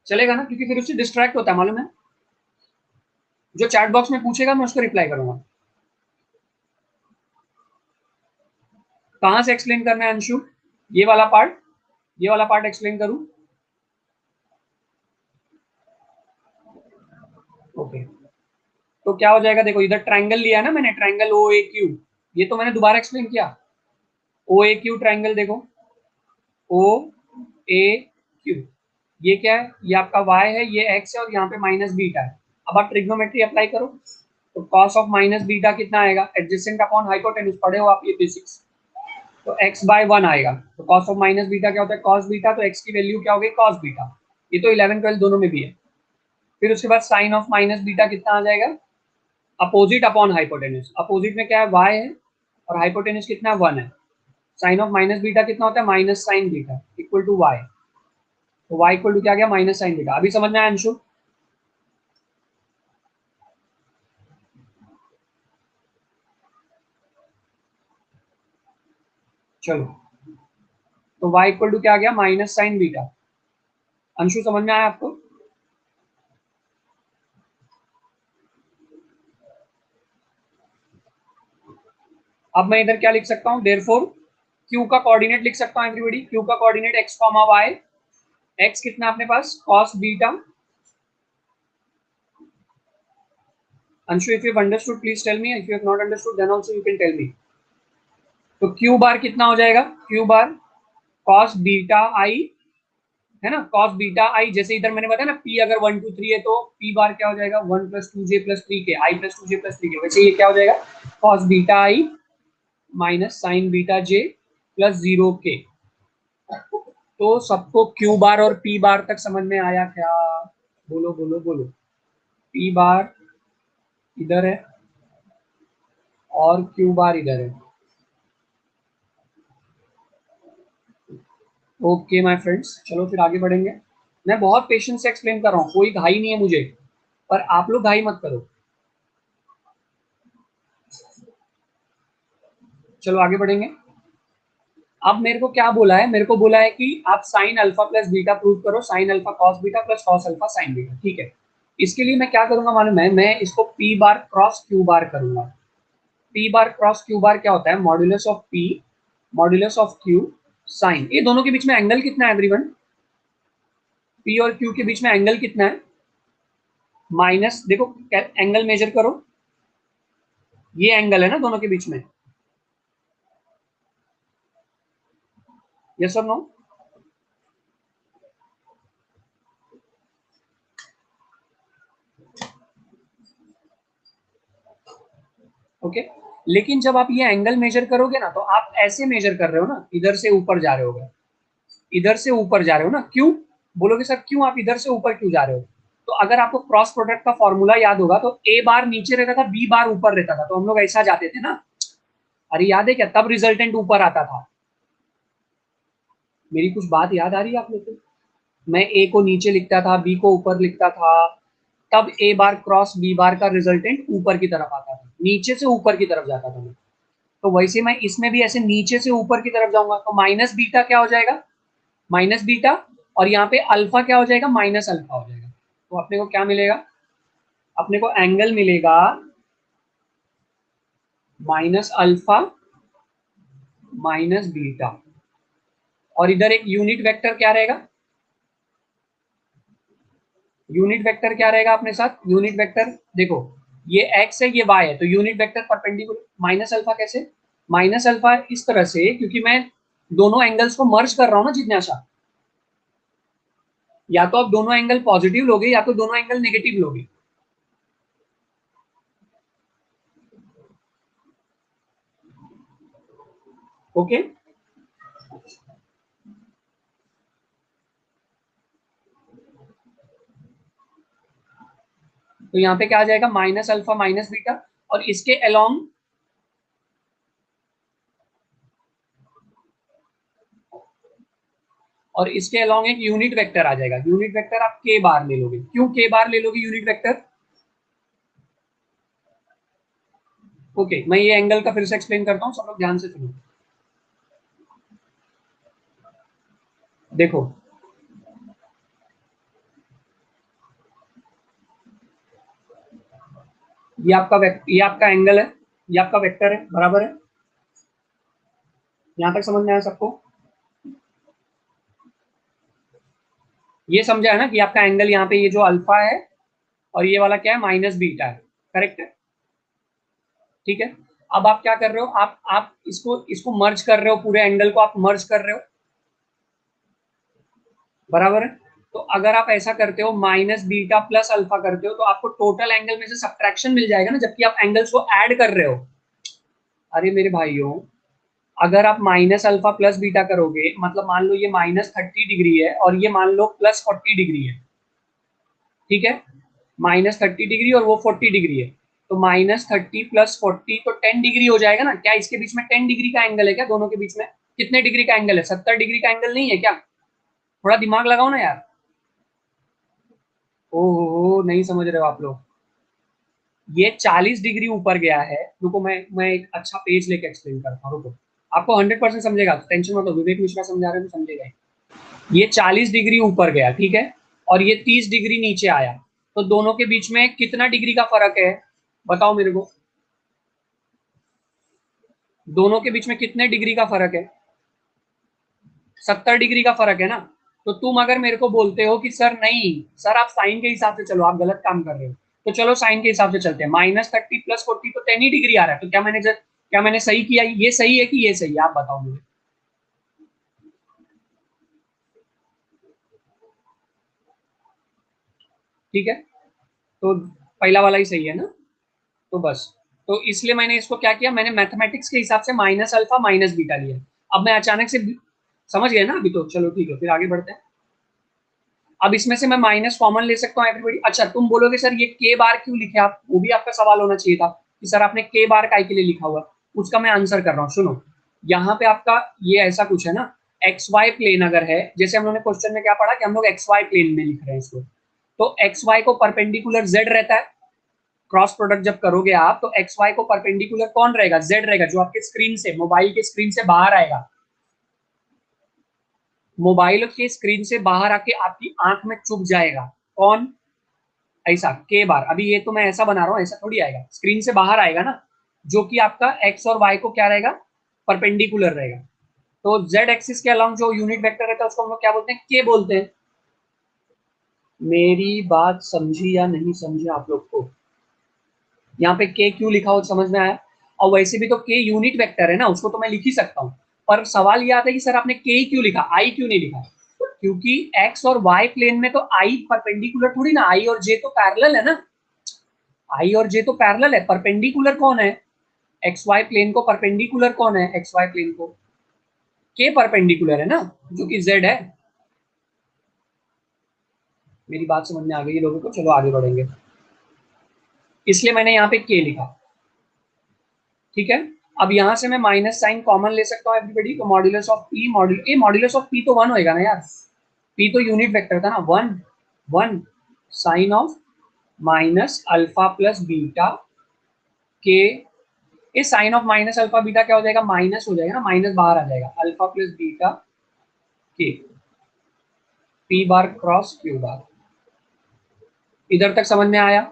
चलेगा ना, क्योंकि फिर उससे डिस्ट्रैक्ट होता है मालूम है, जो चैट बॉक्स में पूछेगा मैं उसको रिप्लाई करूंगा। कहाँ से एक्सप्लेन करना है अंशु, ये वाला पार्ट, ये वाला पार्ट एक्सप्लेन करूं? ओके, तो क्या हो जाएगा, देखो इधर ट्राइंगल लिया ना मैंने, ट्राइंगल ओ ए क्यू, ये तो मैंने दोबारा एक्सप्लेन किया। ओ ए क्यू ट्राइंगल देखो, ओ ए क्यू, ये क्या है, ये आपका y है, ये x है, और यहाँ पे माइनस बीटा है। अब आप ट्रिग्नोमेट्री अप्लाई करो, तो cos ऑफ माइनस बीटा कितना आएगा, एडजेसेंट अपॉन हाइपोटेन्यूज, पढ़े हो आप ये बेसिक्स, तो x बाय 1 आएगा। तो cos ऑफ माइनस बीटा क्या होता है, cos बीटा, तो x की वैल्यू क्या हो गई, cos बीटा। ये तो 11 12 दोनों में भी है। फिर उसके बाद साइन ऑफ माइनस बीटा कितना आ जाएगा, अपोजिट अपॉन हाइपोटेन्यूज, अपोजिट में क्या है, y है, और हाइपोटेन्यूज कितना है, 1 है। साइन ऑफ माइनस बीटा कितना होता है, minus sine beta equal to y, तो y इक्वल टू क्या गया, माइनस साइन बीटा। अभी समझ में आया अंशु? चलो, तो y इक्वल टू क्या आ गया, माइनस साइन बीटा। अंशु समझ में आया आपको? अब मैं इधर क्या लिख सकता हूँ, देयरफॉर q का कोऑर्डिनेट लिख सकता हूँ एवरीबॉडी, q का coordinate x comma y, x कितना अपने पास, cos beta. Anshu if you understood please tell me, if you have not understood then also you can tell me. तो q बार कितना हो जाएगा, q बार cos बीटा i, है ना, cos बीटा i, जैसे इधर मैंने बताया ना, p अगर 1 2 3 है तो p बार क्या हो जाएगा, 1 plus 2j plus 3k, i plus 2j plus 3k, वैसे ये क्या हो जाएगा, cos beta i minus sine beta j plus 0k। तो सबको क्यू बार और पी बार तक समझ में आया क्या? बोलो बोलो बोलो। पी बार इधर है और क्यू बार इधर है। ओके माय फ्रेंड्स, चलो फिर आगे बढ़ेंगे। मैं बहुत पेशेंस से एक्सप्लेन कर रहा हूँ, कोई घाई नहीं है मुझे, पर आप लोग घाई मत करो। चलो आगे बढ़ेंगे। अब मेरे को क्या बोला है, मेरे को बोला है कि आप sine alpha plus beta prove करो, sine alpha cos beta plus cos alpha sine beta, ठीक है। इसके लिए मैं क्या करूंगा मालूम है, मैं इसको P bar cross Q bar करूंगा। P bar cross Q bar क्या होता है, modulus of P modulus of Q sine, ये दोनों के बीच में एंगल कितना है एवरीवन, पी और क्यू के बीच में एंगल कितना है, माइनस, देखो एंगल मेजर करो, ये एंगल है ना दोनों के बीच में, यस और नो? ओके, लेकिन जब आप ये एंगल मेजर करोगे ना, तो आप ऐसे मेजर कर रहे हो ना, इधर से ऊपर जा रहे हो, इधर से ऊपर जा रहे हो ना, क्यों बोलोगे सर, क्यों आप इधर से ऊपर क्यों जा रहे हो? तो अगर आपको क्रॉस प्रोडक्ट का फॉर्मूला याद होगा, तो ए बार नीचे रहता था, बी बार ऊपर रहता था, तो हम लोग ऐसा जाते थे ना, अरे याद है क्या, तब रिजल्टेंट ऊपर आता था। मेरी कुछ बात याद आ रही है आप लोग को? मैं ए को नीचे लिखता था, बी को ऊपर लिखता था, तब ए बार क्रॉस बी बार का रिजल्टेंट ऊपर की तरफ आता था, नीचे से ऊपर की तरफ जाता था मैं। तो वैसे मैं इसमें भी ऐसे नीचे से ऊपर की तरफ जाऊंगा, तो माइनस बीटा क्या हो जाएगा, माइनस बीटा, और यहाँ पे अल्फा क्या हो जाएगा, माइनस अल्फा हो जाएगा। तो अपने को क्या मिलेगा, अपने को एंगल मिलेगा माइनस अल्फा माइनस बीटा, और इधर एक यूनिट वेक्टर क्या रहेगा, यूनिट वेक्टर क्या रहेगा अपने साथ, यूनिट वेक्टर देखो, ये x है ये y है, तो unit vector perpendicular, minus alpha कैसे, माइनस अल्फा इस तरह से, क्योंकि मैं दोनों एंगल्स को मर्ज कर रहा हूं ना जिज्ञासा, या तो आप दोनों एंगल पॉजिटिव लोगे या तो दोनों एंगल नेगेटिव लोगे। ओके, तो यहाँ पे क्या आ जाएगा, माइनस अल्फा माइनस बीटा, और इसके अलोंग एक यूनिट वेक्टर आ जाएगा, यूनिट वेक्टर आप के बार ले लोगे, क्यों के बार ले लोगे यूनिट वेक्टर? ओके, मैं ये एंगल का फिर से एक्सप्लेन करता हूँ, सब लोग ध्यान से सुनो। देखो, ये आपका एंगल है, ये आपका वेक्टर है, बराबर है? यहाँ तक समझ में आया सबको? ये समझा है ना कि आपका एंगल यहाँ पे ये जो अल्फा है और ये वाला क्या है, माइनस बीटा है, करेक्ट है, ठीक है। अब आप क्या कर रहे हो, आप इसको इसको मर्ज कर रहे हो, पूरे एंगल को आप मर्ज कर रहे हो, बराबर है। तो अगर आप ऐसा करते हो माइनस बीटा प्लस अल्फा करते हो तो आपको टोटल एंगल में से सब्ट्रैक्शन मिल जाएगा ना, जबकि आप एंगल्स को ऐड कर रहे हो। अरे मेरे भाइयों, अगर आप माइनस अल्फा प्लस बीटा करोगे, मतलब मान लो ये -30 डिग्री है और ये मान लो +40 डिग्री है, ठीक है, -30 डिग्री और वो 40 डिग्री है, तो -30 + 40 तो 10 डिग्री हो जाएगा ना। क्या इसके बीच में 10 डिग्री का एंगल है क्या, दोनों के बीच में कितने डिग्री का एंगल है, 70 डिग्री का एंगल नहीं है क्या? थोड़ा दिमाग लगाओ ना यार। ओहो, नहीं समझ रहे हो आप लोग। ये 40 डिग्री ऊपर गया है, रुको मैं एक अच्छा पेज लेके एक्सप्लेन करता हूँ, रुको। आपको 100% समझेगा, टेंशन मत लो, विवेक मिश्रा समझा रहे हो तो समझेगा ही। ये 40 डिग्री ऊपर गया, ठीक है, और ये 30 डिग्री नीचे आया, तो दोनों के बीच में कितना डिग्री का फर्क है, बताओ मेरे को। दोनों के बीच में कितने डिग्री का फर्क है? 70 डिग्री का फर्क है ना। तो तुम अगर मेरे को बोलते हो कि सर नहीं, सर आप साइन के हिसाब से चलो, आप गलत काम कर रहे हो, तो चलो साइन के हिसाब से चलते हैं। -30 + 40 तो 10 ही डिग्री आ रहा है, तो क्या मैंने सही किया, ये सही है कि ये सही है, आप बताओ मुझे। ठीक है, तो पहला वाला ही सही है ना, तो बस। तो इसलिए मैंने इसको क्या किया, मैंने मैथमेटिक्स के हिसाब से माइनस अल्फा माइनस बीटा लिया। अब मैं अचानक से समझ गया ना अभी, तो चलो ठीक है, फिर आगे बढ़ते हैं। अब इसमें से मैं माइनस कॉमन ले सकता हूँ एवरीबॉडी। अच्छा, तुम बोलोगे सर ये के बार क्यों लिखे आप, वो भी आपका सवाल होना चाहिए था कि सर आपने के बार काय के लिए लिखा हुआ। उसका मैं आंसर कर रहा हूँ, सुनो। यहाँ पे आपका ये ऐसा कुछ है ना, एक्स वाई प्लेन अगर है, जैसे हम लोगों ने क्वेश्चन में क्या पढ़ा कि हम लोग एक्स वाई प्लेन में लिख रहे हैं इसको, तो एक्स वाई को परपेंडिकुलर जेड रहता है। क्रॉस प्रोडक्ट जब करोगे आप, तो एक्स वाई को परपेंडिकुलर कौन रहेगा, जेड रहेगा, जो आपके स्क्रीन से, मोबाइल के स्क्रीन से बाहर आएगा। मोबाइल के स्क्रीन से बाहर आके आपकी आंख में चुभ जाएगा। कौन? ऐसा के बार, अभी ये तो मैं ऐसा बना रहा हूँ, ऐसा थोड़ी आएगा, स्क्रीन से बाहर आएगा ना, जो कि आपका एक्स और वाई को क्या रहेगा, परपेंडिकुलर रहेगा। तो जेड एक्सिस के अलाउंग जो यूनिट वेक्टर रहता है उसको हम लोग क्या बोलते हैं, के बोलते हैं। मेरी बात समझी या नहीं समझी आप लोग को? यहाँ पे के क्यों लिखा हो, समझ में आया? और वैसे भी तो के यूनिट वेक्टर है ना, उसको तो मैं लिख ही सकता हूँ। पर सवाल ये आता है कि सर आपने के ही क्यों लिखा, आई क्यों नहीं लिखा? क्योंकि एक्स और वाई प्लेन में तो आई परपेंडिकुलर थोड़ी ना, आई और जे तो पैरेलल है ना। आई और जे तो पैरेलल है, परपेंडिकुलर कौन है? एक्स वाई प्लेन को परपेंडिकुलर कौन है, एक्स वाई प्लेन को के परपेंडिकुलर है ना, जो कि जेड है। मेरी बात समझ में आ गई लोगों को, चलो आगे बढ़ेंगे। इसलिए मैंने यहाँ पे के लिखा, ठीक है। अब यहाँ से मैं माइनस साइन कॉमन ले सकता हूँ एवरीबडी, तो modulus of P, modulus of P तो 1 होएगा ना यार, पी तो यूनिट वेक्टर था ना, 1 1 sine of minus alpha plus beta के। इस sine of minus alpha beta क्या हो जाएगा, माइनस हो जाएगा ना, माइनस बाहर आ जाएगा, अल्फा प्लस बीटा के पी बार क्रॉस क्यू बार। इधर तक समझ में आया?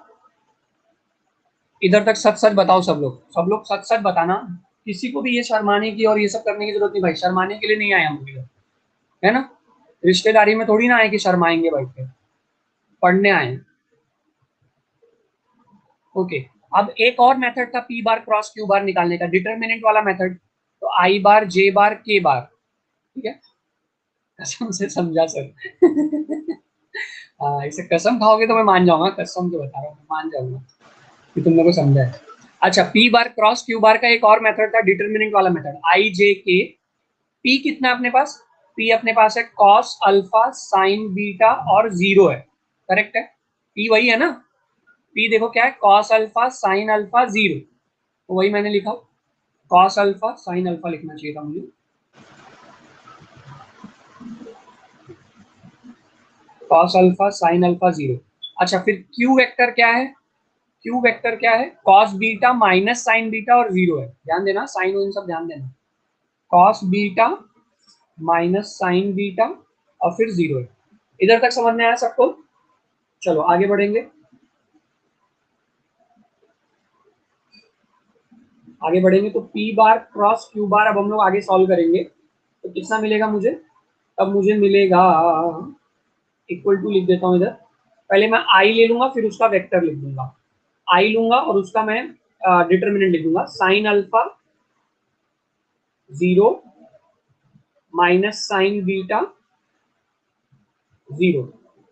इधर तक सच सच बताओ सब लोग, सब लोग सच सच बताना। किसी को भी ये शर्माने की और ये सब करने की जरूरत नहीं भाई, शर्माने के लिए नहीं आए हम लोग, है ना। रिश्तेदारी में थोड़ी ना आए कि शर्माएंगे बैठ के, पढ़ने आए। ओके। अब एक और मेथड था पी बार क्रॉस क्यू बार निकालने का, डिटरमिनेंट वाला मेथड। तो आई बार जे बार के बार, ठीक है। कसम से समझा सर। हाँ, इसे कसम खाओगे तो मैं मान जाऊंगा, कसम से बता रहा हूँ, मान जाऊंगा कि तुम लोगों को समझा है। अच्छा, पी बार क्रॉस क्यू बार का एक और मेथड था, डिटरमिनेंट वाला मेथड, आई जे के। पी कितना अपने पास, पी अपने पास है कॉस अल्फा साइन बीटा और जीरो है, करेक्ट है। पी वही है ना, पी देखो क्या है, cos alpha sine alpha zero, तो वही मैंने लिखा, कॉस अल्फा साइन अल्फा लिखना चाहिए था मुझे, cos alpha sine alpha zero. अच्छा, फिर क्यू वेक्टर क्या है, क्यू वेक्टर क्या है, cos beta minus sine beta और जीरो है, ध्यान देना, साइन इन सब ध्यान देना, cos beta minus sine beta और फिर जीरो है। इधर तक समझ में आया सबको? चलो आगे बढ़ेंगे, आगे बढ़ेंगे। तो पी बार क्रॉस क्यू बार अब हम लोग आगे सॉल्व करेंगे, तो कितना मिलेगा मुझे, अब मुझे मिलेगा इक्वल टू लिख देता हूँ इधर। पहले मैं आई ले लूंगा, फिर उसका वेक्टर लिख दूंगा। आई लूंगा और उसका मैं डिटर्मिनेंट लिख दूंगा, sine alpha 0 minus sine beta 0।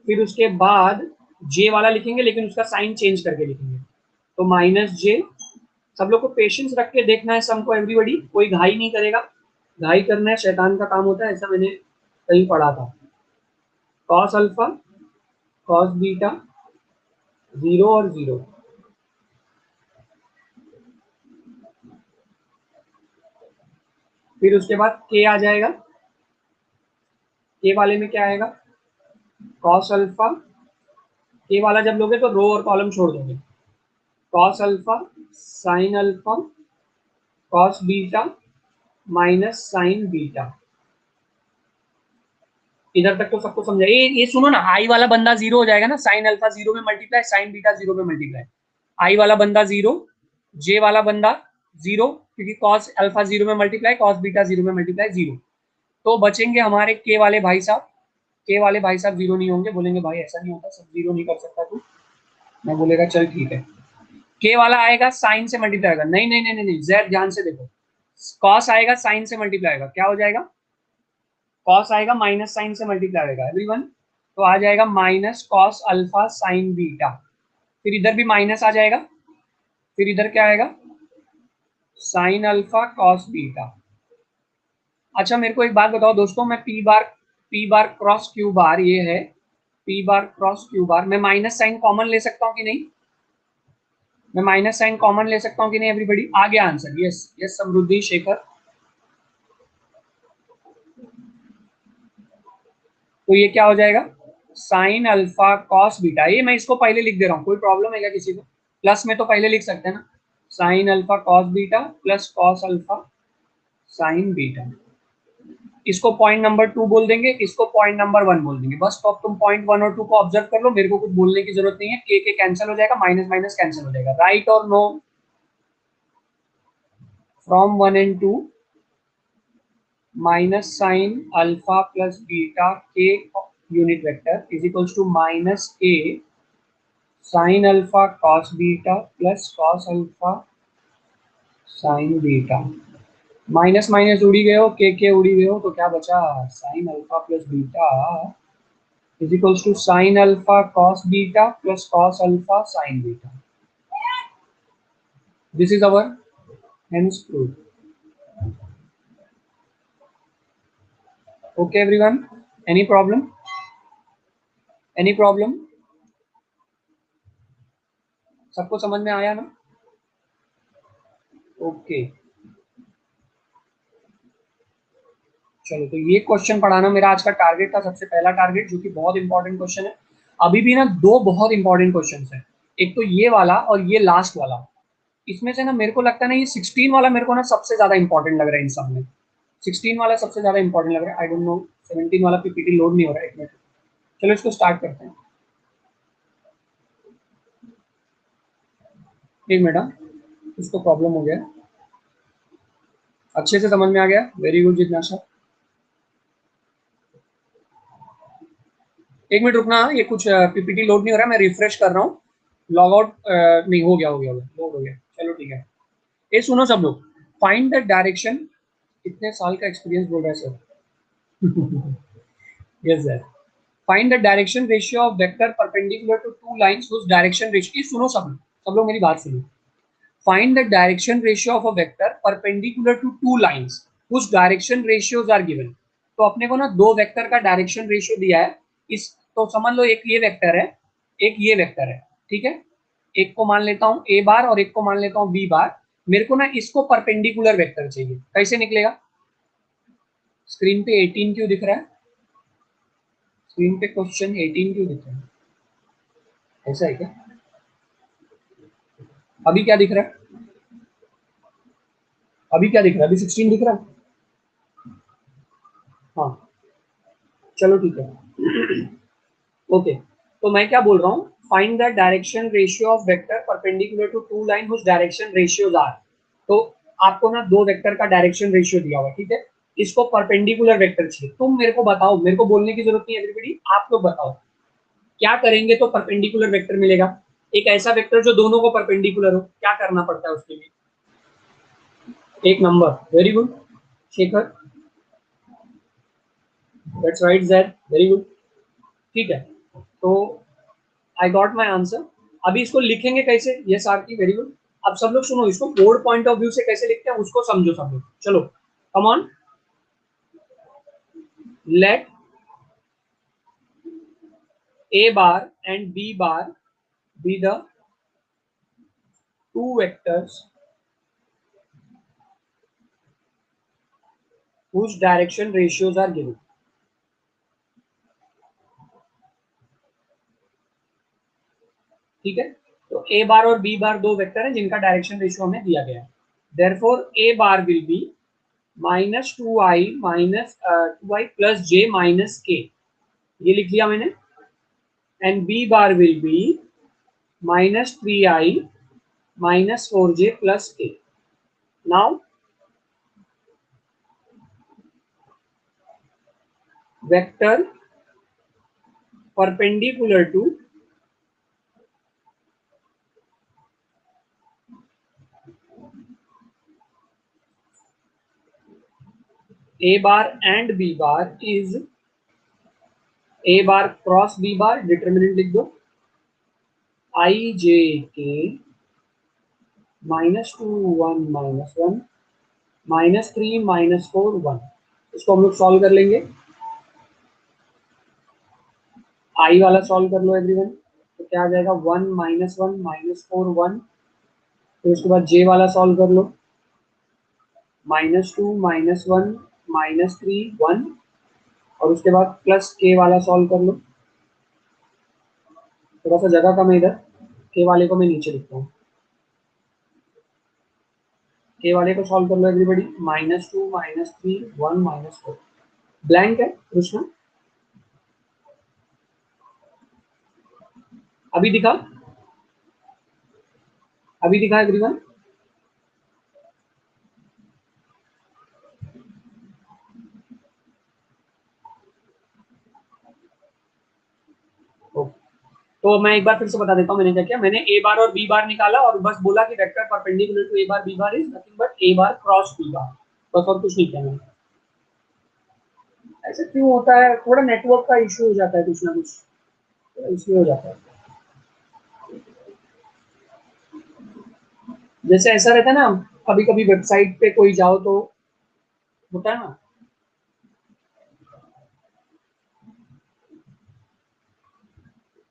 फिर उसके बाद जे वाला लिखेंगे, लेकिन उसका साइन चेंज करके लिखेंगे, तो माइनस जे। सब लोग को पेशेंस रख के देखना है सम को, एवरीबॉडी, कोई घाई नहीं करेगा। घाई करना है शैतान का काम होता है, ऐसा मैंने कहीं पढ़ा था। कॉस अल्फा कॉस बीटा 0 और 0। फिर उसके बाद के आ जाएगा। के वाले में क्या आएगा, कॉस अल्फा। के वाला जब लोगे तो रो और कॉलम छोड़ दोगे। Cos alpha sign alpha cos beta minus sine beta. इधर तक तो सबको समझा। ये सुनो ना, आई वाला बंदा 0 हो जाएगा ना, साइन अल्फा 0 में मल्टीप्लाई, साइन बीटा 0 में मल्टीप्लाई। आई वाला बंदा 0, जे वाला बंदा 0, क्योंकि कॉस अल्फा 0 में मल्टीप्लाई, कॉस बीटा 0 में मल्टीप्लाई 0। तो बचेंगे हमारे के वाले भाई साहब। के वाले भाई साहब 0 नहीं होंगे, बोलेंगे भाई ऐसा नहीं होता, सब 0 नहीं कर सकता तू। मैं बोलेगा चल ठीक है। के वाला आएगा साइन से मल्टीप्लाई आएगा, नहीं नहीं नहीं नहीं, जेड ध्यान से देखो। कॉस आएगा साइन से मल्टीप्लाई आएगा, क्या हो जाएगा, कॉस आएगा माइनस साइन से मल्टीप्लाई आएगा एवरीवन, तो आ जाएगा minus cos alpha sine beta. फिर इधर भी माइनस आ जाएगा, फिर इधर क्या आएगा, साइन अल्फा कॉस बीटा। अच्छा मेरे को एक बात बताओ दोस्तों, मैं पी बार क्रॉस क्यू बार, ये है पी बार क्रॉस क्यू बार, मैं माइनस साइन कॉमन ले सकता हूँ कि नहीं, मैं माइनस साइन कॉमन ले सकता हूँ कि नहीं एवरीबॉडी, आ गया आंसर, यस यस समृद्धि शेखर। तो ये क्या हो जाएगा, साइन अल्फा कॉस बीटा। ये मैं इसको पहले लिख दे रहा हूँ, कोई प्रॉब्लम है क्या किसी को, प्लस में तो पहले लिख सकते हैं ना, sign alpha cos beta plus cos alpha sine beta. इसको पॉइंट नंबर 2 बोल देंगे, इसको पॉइंट नंबर 1 बोल देंगे, बस। तो अब तुम पॉइंट 1 और 2 को ऑब्जर्व कर लो, मेरे को कुछ बोलने की जरूरत नहीं है। के कैंसिल हो जाएगा, माइनस माइनस कैंसिल हो जाएगा, राइट और know from 1 and 2, minus sine alpha plus beta k unit vector is equals to minus k sine alpha cos beta plus cos alpha sine beta. Minus minus उड़ी गए हो, के उड़ी गए हो, तो क्या बचा, sign alpha plus beta is equals to sin alpha cos beta plus cos alpha sin beta. This is our hence proof. Okay everyone, any problem, any problem, सबको समझ में आया ना, ओके। चलो तो ये क्वेश्चन पढ़ाना मेरा आज का टारगेट था, सबसे पहला टारगेट, जो कि बहुत इंपॉर्टेंट क्वेश्चन है। अभी भी ना दो बहुत इंपॉर्टेंट क्वेश्चन है, एक तो ये वाला और ये लास्ट वाला। इसमें से ना मेरे को लगता है ना, ये 16 वाला मेरे को ना सबसे ज्यादा इंपॉर्टेंट लग रहा है इन सब में। 16 वाला सबसे ज्यादा इंपॉर्टेंट लग रहा है, आई डोंट नो 17 वाला पीपीटी लोड नहीं हो रहा है, एक मिनट। चलो इसको स्टार्ट करते हैं, एक मिनट, इसको प्रॉब्लम हो गया, अच्छे से समझ में आ गया, वेरी गुड जिज्ञासा। एक मिनट रुकना, ये कुछ पीपीटी लोड नहीं हो रहा है, मैं रिफ्रेश कर रहा हूँ। लॉग आउट नहीं, हो गया लोड हो गया, चलो ठीक है। ये सुनो सब लोग, फाइंड द डायरेक्शन, कितने साल का एक्सपीरियंस बोल रहा है sir, yes sir. Find the direction ratio of vector perpendicular to two lines whose direction ratio, सुनो सब लोग मेरी बात सुनो। Find the direction ratio of a vector perpendicular to two lines whose direction ratios are given. तो अपने को ना दो वेक्टर का डायरेक्शन रेशियो दिया है, इस तो समझ लो एक ये वेक्टर है, एक ये वेक्टर है, ठीक है। एक को मान लेता हूँ ए बार और एक को मान लेता हूँ बी बार। मेरे को ना इसको परपेंडिकुलर वेक्टर चाहिए, कैसे निकलेगा, स्क्रीन पे 18 क्यों दिख रहा है, स्क्रीन पे क्वेश्चन 18 क्यों दिख रहा है, ऐसा है क्या, अभी क्या दिख रहा है, अभी क्या दिख रहा है, अभी 16 दिख रहा है, हाँ चलो ठीक है, ओके। तो मैं क्या बोल रहा हूँ, find the direction ratio of vector perpendicular to two line whose direction ratios are. तो आपको ना दो वेक्टर का डायरेक्शन रेशियो दिया हुआ, ठीक है, इसको परपेंडिकुलर वेक्टर चाहिए। तुम मेरे को बताओ, मेरे को बोलने की जरूरत नहीं है एवरीबॉडी, आप लोग बताओ क्या करेंगे तो परपेंडिकुलर वेक्टर मिलेगा? एक ऐसा वेक्टर जो दोनों को परपेंडिकुलर हो, क्या करना पड़ता है उसके लिए? एक number. Very good Shekhar, that's right Z, very good. ठीक है, तो आई गॉट माई आंसर। अभी इसको लिखेंगे कैसे? यस आरती, वेरी गुड। अब सब लोग सुनो, इसको बोर्ड पॉइंट ऑफ व्यू से कैसे लिखते हैं उसको समझो सब लोग। चलो come on, let a bar and b bar be the two vectors whose direction ratios are given. ठीक है, तो a बार और b बार दो वेक्टर हैं जिनका डायरेक्शन रेशियो हमें दिया गया है। Therefore a bar will B -2i minus 2i plus j minus k, ये लिख लिया मैंने। And b bar will B -3i minus 4j plus k। Now vector perpendicular to a bar and b bar is a bar cross b bar, determinant लिख दो i j k -2 1 -1 -3 -4 1। इसको हम लोग सॉल्व कर लेंगे। i वाला सॉल्व कर लो एवरीवन, तो क्या आ जाएगा 1 -1 -4 1। फिर उसके बाद j वाला सॉल्व कर लो, -2 -1 -3 1। और उसके बाद प्लस k वाला सॉल्व कर लो। थोड़ा सा जगह कम है इधर, k वाले को मैं नीचे लिखता हूँ। k वाले को सॉल्व कर लो एवरीबॉडी, -2 -3 1 -4। ब्लैंक है कृष्णा, अभी दिखा, अभी दिखा एवरीवन। तो मैं एक बार फिर से बता देता हूँ मैंने क्या किया। मैंने ए बार और बी बार निकाला और बस बोला कि vector perpendicular to a bar b bar is nothing but a bar cross B bar, बस और कुछ नहीं किया मैंने। ऐसा क्यों होता है? थोड़ा नेटवर्क का इश्यू हो जाता है, कुछ ना कुछ इसलिए हो जाता है। जैसे ऐसा रहता है ना, कभी कभी वेबसाइट पे कोई जाओ तो होता है ना,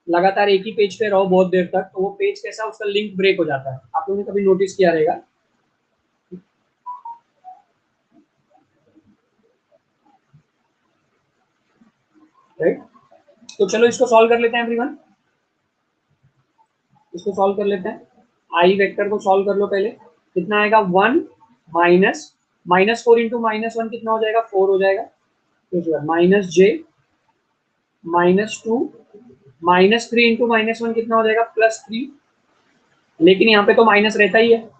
लगातार एक ही पेज पे रहो बहुत देर तक, तो वो पेज कैसा, उसका लिंक ब्रेक हो जाता है। आप लोगों ने कभी नोटिस किया रहेगा, राइट? तो चलो इसको सॉल्व कर लेते हैं एवरीवन, इसको सॉल्व कर लेते हैं। आई वेक्टर को सॉल्व कर लो पहले। कितना आएगा 1 माइनस -4 इंटू -1 कितना हो जाएगा? 4 हो जाएगा। तो -j -2 -3 इंटू -1 कितना हो जाएगा? +3। लेकिन यहाँ पे तो माइनस रहता ही है।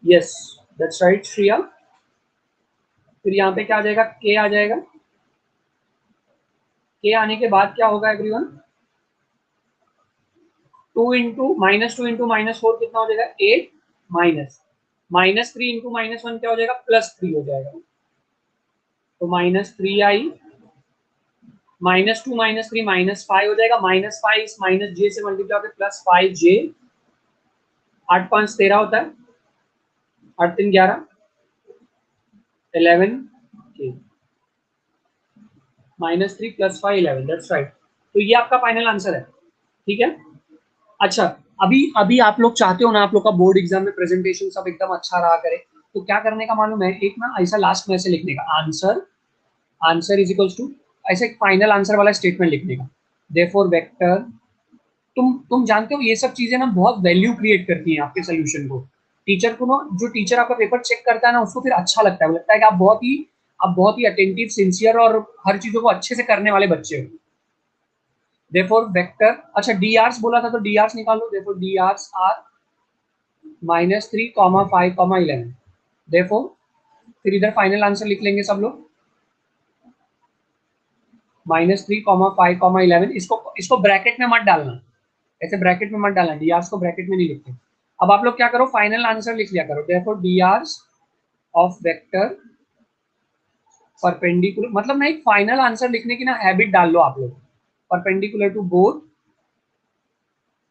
Yes, that's right Shriya. फिर यहाँ पे क्या आ जाएगा? k आ जाएगा। k आने के बाद क्या होगा एवरीवन? 2 इंटू -2 इंटू -4 कितना हो जाएगा? 8 माइनस -3 इंटू -1 क्या हो जाएगा? +3 हो जाएगा। तो -3i -2 -3 -5 हो जाएगा। -5 इस -j से मल्टीप्लाई होकर +5j, 8 5 13 होता है, 8 3 11 11 k -3 +5 11, दैट्स राइट। तो ये आपका फाइनल आंसर है, ठीक है। अच्छा, अभी अभी आप लोग चाहते हो ना, आप लोग का बोर्ड एग्जाम में प्रेजेंटेशन सब एकदम अच्छा रहा करे, तो क्या करने का मालूम है? एक ना ऐसा लास्ट में ऐसे लिखने का, answer answer is equals to, ऐसे एक फाइनल आंसर वाला स्टेटमेंट लिखने का। देयरफॉर वेक्टर, तुम जानते हो ये सब चीजें ना बहुत वैल्यू क्रिएट करती हैं आपके सोल्यूशन को। टीचर को ना, जो टीचर आपका पेपर चेक करता है ना, उसको फिर अच्छा लगता है, लगता है कि आप बहुत ही अटेंटिव, सिंसियर और हर चीजों को अच्छे से करने वाले बच्चे हो। देयरफॉर वेक्टर, अच्छा डी आर्स बोला था तो डी आर्स निकालो। Therefore D Rs R -3 5 11। Therefore फिर इधर फाइनल आंसर लिख लेंगे सब लोग। -3, 5, 11। इसको ब्रैकेट में मत डालना, ऐसे ब्रैकेट में मत डालना, डी आर्स को ब्रैकेट में नहीं लिखते। अब आप लोग क्या करो, फाइनल आंसर लिख लिया करो। Therefore D Rs of vector perpendicular, मतलब ना एक फाइनल आंसर लिखने की ना हैबिट डाल लो आप लोग। Perpendicular to both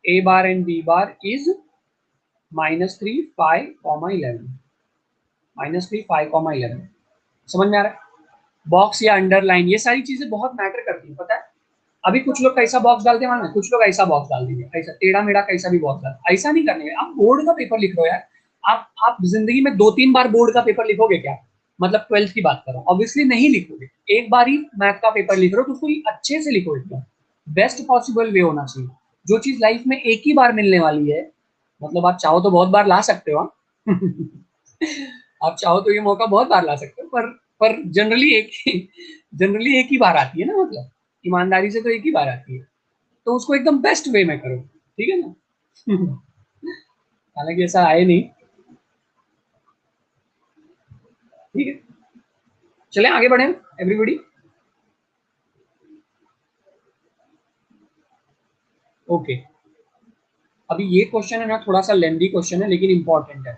A bar and B bar is -3, 5, 11। -3, 5, 11। समझ में आ रहा है? बॉक्स या अंडरलाइन, ये सारी चीजें बहुत मैटर करती है, पता है। अभी कुछ लोग कैसा बॉक्स डालते हैं मालूम है, कुछ लोग ऐसा बॉक्स डाल देंगे, ऐसा टेढ़ा मेढ़ा कैसा भी बॉक्स डाल, ऐसा नहीं करने। आप बोर्ड का पेपर लिख रहे हो यार, आप जिंदगी में 2-3 बार बोर्ड का पेपर लिखोगे क्या? मतलब 12th की बात करो, ऑब्वियसली नहीं लिखोगे। एक बार ही मैथ का पेपर लिख रहे हो तो उसको अच्छे से लिखो, एकदम बेस्ट पॉसिबल वे होना चाहिए। जो चीज लाइफ में एक ही बार मिलने वाली है, मतलब आप चाहो तो बहुत बार ला सकते हो, हाँ। आप चाहो तो ये मौका बहुत बार ला सकते हो, पर जनरली एक ही बार आती है ना, मतलब ईमानदारी से तो एक ही बार आती है। तो उसको एकदम बेस्ट वे में करो, ठीक है ना। हालांकि ऐसा आए नहीं, ठीक है। चले आगे बढ़े एवरीबॉडी। ओके, अभी ये क्वेश्चन है ना, थोड़ा सा लेंदी क्वेश्चन है लेकिन इंपॉर्टेंट है।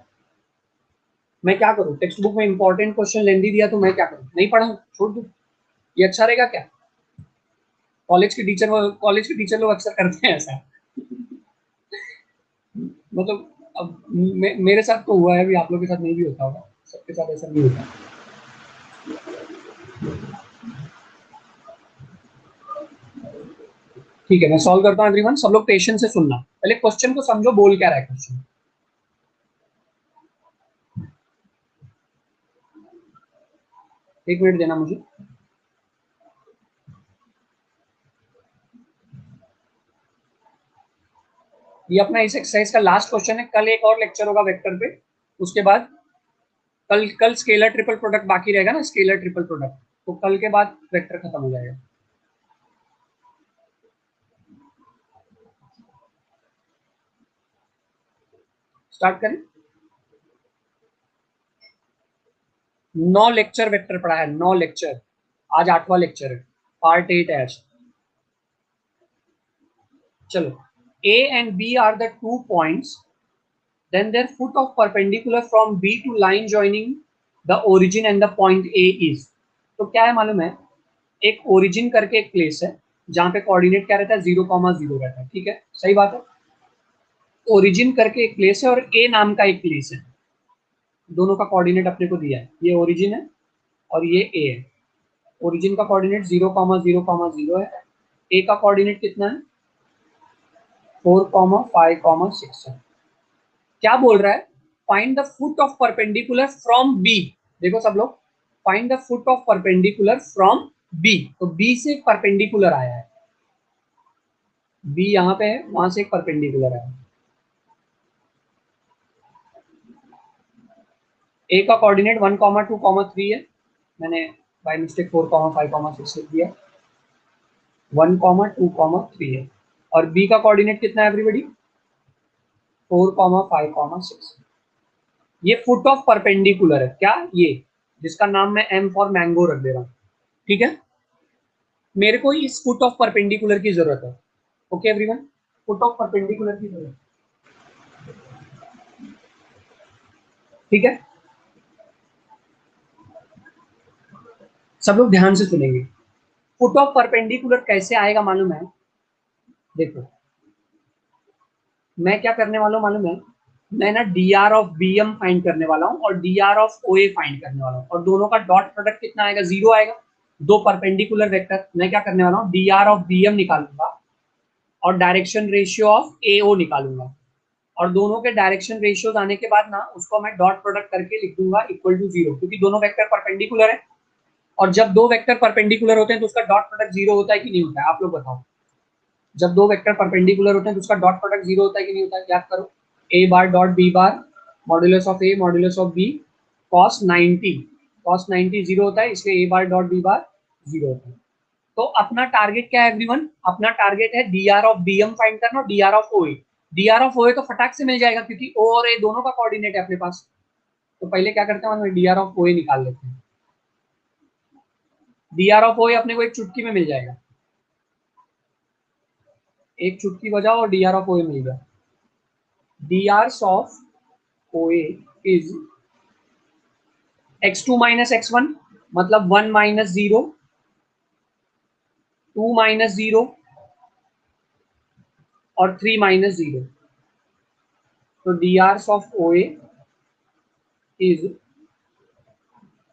मैं क्या करूँ, टेक्स्ट बुक में इंपॉर्टेंट क्वेश्चन लेंदी दिया तो मैं क्या करूँ, नहीं पढ़ा, छोड़ दूँ? ये अच्छा रहेगा क्या? कॉलेज के टीचर लोग अक्सर करते हैं ऐसा। मतलब अब मेरे साथ तो हुआ है, अभी आप लोग के साथ नहीं भी होता होगा, सबके साथ ऐसा नहीं होता। ठीक है, मैं सॉल्व करता हूँ एवरीवन, सब लोग पेशेंस से सुनना, पहले क्वेश्चन को समझो, बोल क्या रहा है क्वेश्चन। एक मिनट देना मुझे। ये अपना इस एक्सरसाइज का लास्ट क्वेश्चन है, कल एक और लेक्चर होगा वेक्टर पे, उसके बाद कल कल स्केलर ट्रिपल प्रोडक्ट बाकी रहेगा ना, स्केलर ट्रिपल प्रोडक्ट, तो कल के बाद वेक्टर खत्म हो जाएगा। स्टार्ट करें। 9 लेक्चर वेक्टर पढ़ा है, 9 लेक्चर, आज 8वां लेक्चर है, पार्ट 8 है आज। चलो, A and B are the 2 points, then their foot of perpendicular from B to line joining the origin and the point A is। तो क्या है मालूम है, एक ओरिजिन करके एक प्लेस है जहां पे कोऑर्डिनेट क्या रहता है, 0,0 रहता है, ठीक है, सही बात है। ओरिजिन करके एक प्लेस है और ए नाम का एक प्लेस है, दोनों का कोऑर्डिनेट अपने को दिया है, ये ओरिजिन है और ये ए है। ओरिजिन का कोऑर्डिनेट 0,0,0 है, ए का कोऑर्डिनेट कितना है, 4,5,6 है। क्या बोल रहा है, find the foot of perpendicular from B. देखो सब लोग, find the foot of perpendicular from B, तो बी से एक परपेंडिकुलर आया है, बी यहाँ पे है, वहां से एक परपेंडिकुलर आया है। ए का कोऑर्डिनेट 1,2,3 है, मैंने बाय मिस्टेक 4,5,6 लिख दिया, 1,2,3 है। और बी का कोऑर्डिनेट कितना है एवरीबॉडी, 4,5,6। ये फुट ऑफ परपेंडिकुलर है, क्या ये, जिसका नाम मैं एम फॉर मैंगो रख दे रहा हूँ, ठीक है। मेरे को इस फुट ऑफ परपेंडिकुलर की जरूरत है, okay everyone, foot of perpendicular की जरूरत, ठीक है। सब लोग ध्यान से सुनेंगे, फुट ऑफ परपेंडिकुलर कैसे आएगा मालूम है, देखो मैं क्या करने वाला हूँ मालूम है, मैं ना D R of B M find करने वाला हूँ और D R of O A find करने वाला हूँ, और दोनों का डॉट प्रोडक्ट कितना आएगा, 0 आएगा। दो परपेंडिकुलर वेक्टर, मैं क्या करने वाला हूँ, D R of B M निकालूंगा और direction ratio of A O निकालूंगा, और दोनों के डायरेक्शन रेशियोज आने के बाद ना उसको मैं डॉट प्रोडक्ट करके लिख दूंगा इक्वल टू 0, क्योंकि दोनों वेक्टर परपेंडिकुलर है। और जब दो वेक्टर परपेंडिकुलर होते हैं तो उसका डॉट प्रोडक्ट 0 होता है कि नहीं होता है, आप लोग बताओ। जब दो वेक्टर परपेंडिकुलर होते हैं तो उसका डॉट प्रोडक्ट 0 होता है कि नहीं होता है, याद करो। A bar dot B bar modulus of A modulus of B cos 90, cos 90 0 होता है, इसलिए ए बार डॉट बी बार 0 होता है। तो अपना टारगेट क्या है एवरीवन, अपना टारगेट है D R of B M find करना, D R of O A. D R of O A तो फटाक से मिल जाएगा क्योंकि ओ और ए दोनों का कोऑर्डिनेट है अपने पास। तो पहले क्या करते हैं, हम डी आर ऑफ ओ ए निकाल लेते हैं। डी आर ऑफ ओ ए अपने को एक चुटकी में मिल जाएगा, एक चुटकी बजाओ और D R of O A मिल गया। D R of O A is x2 minus x1, मतलब 1 माइनस 0, 2 माइनस 0 और 3 माइनस 0। तो D R of O A is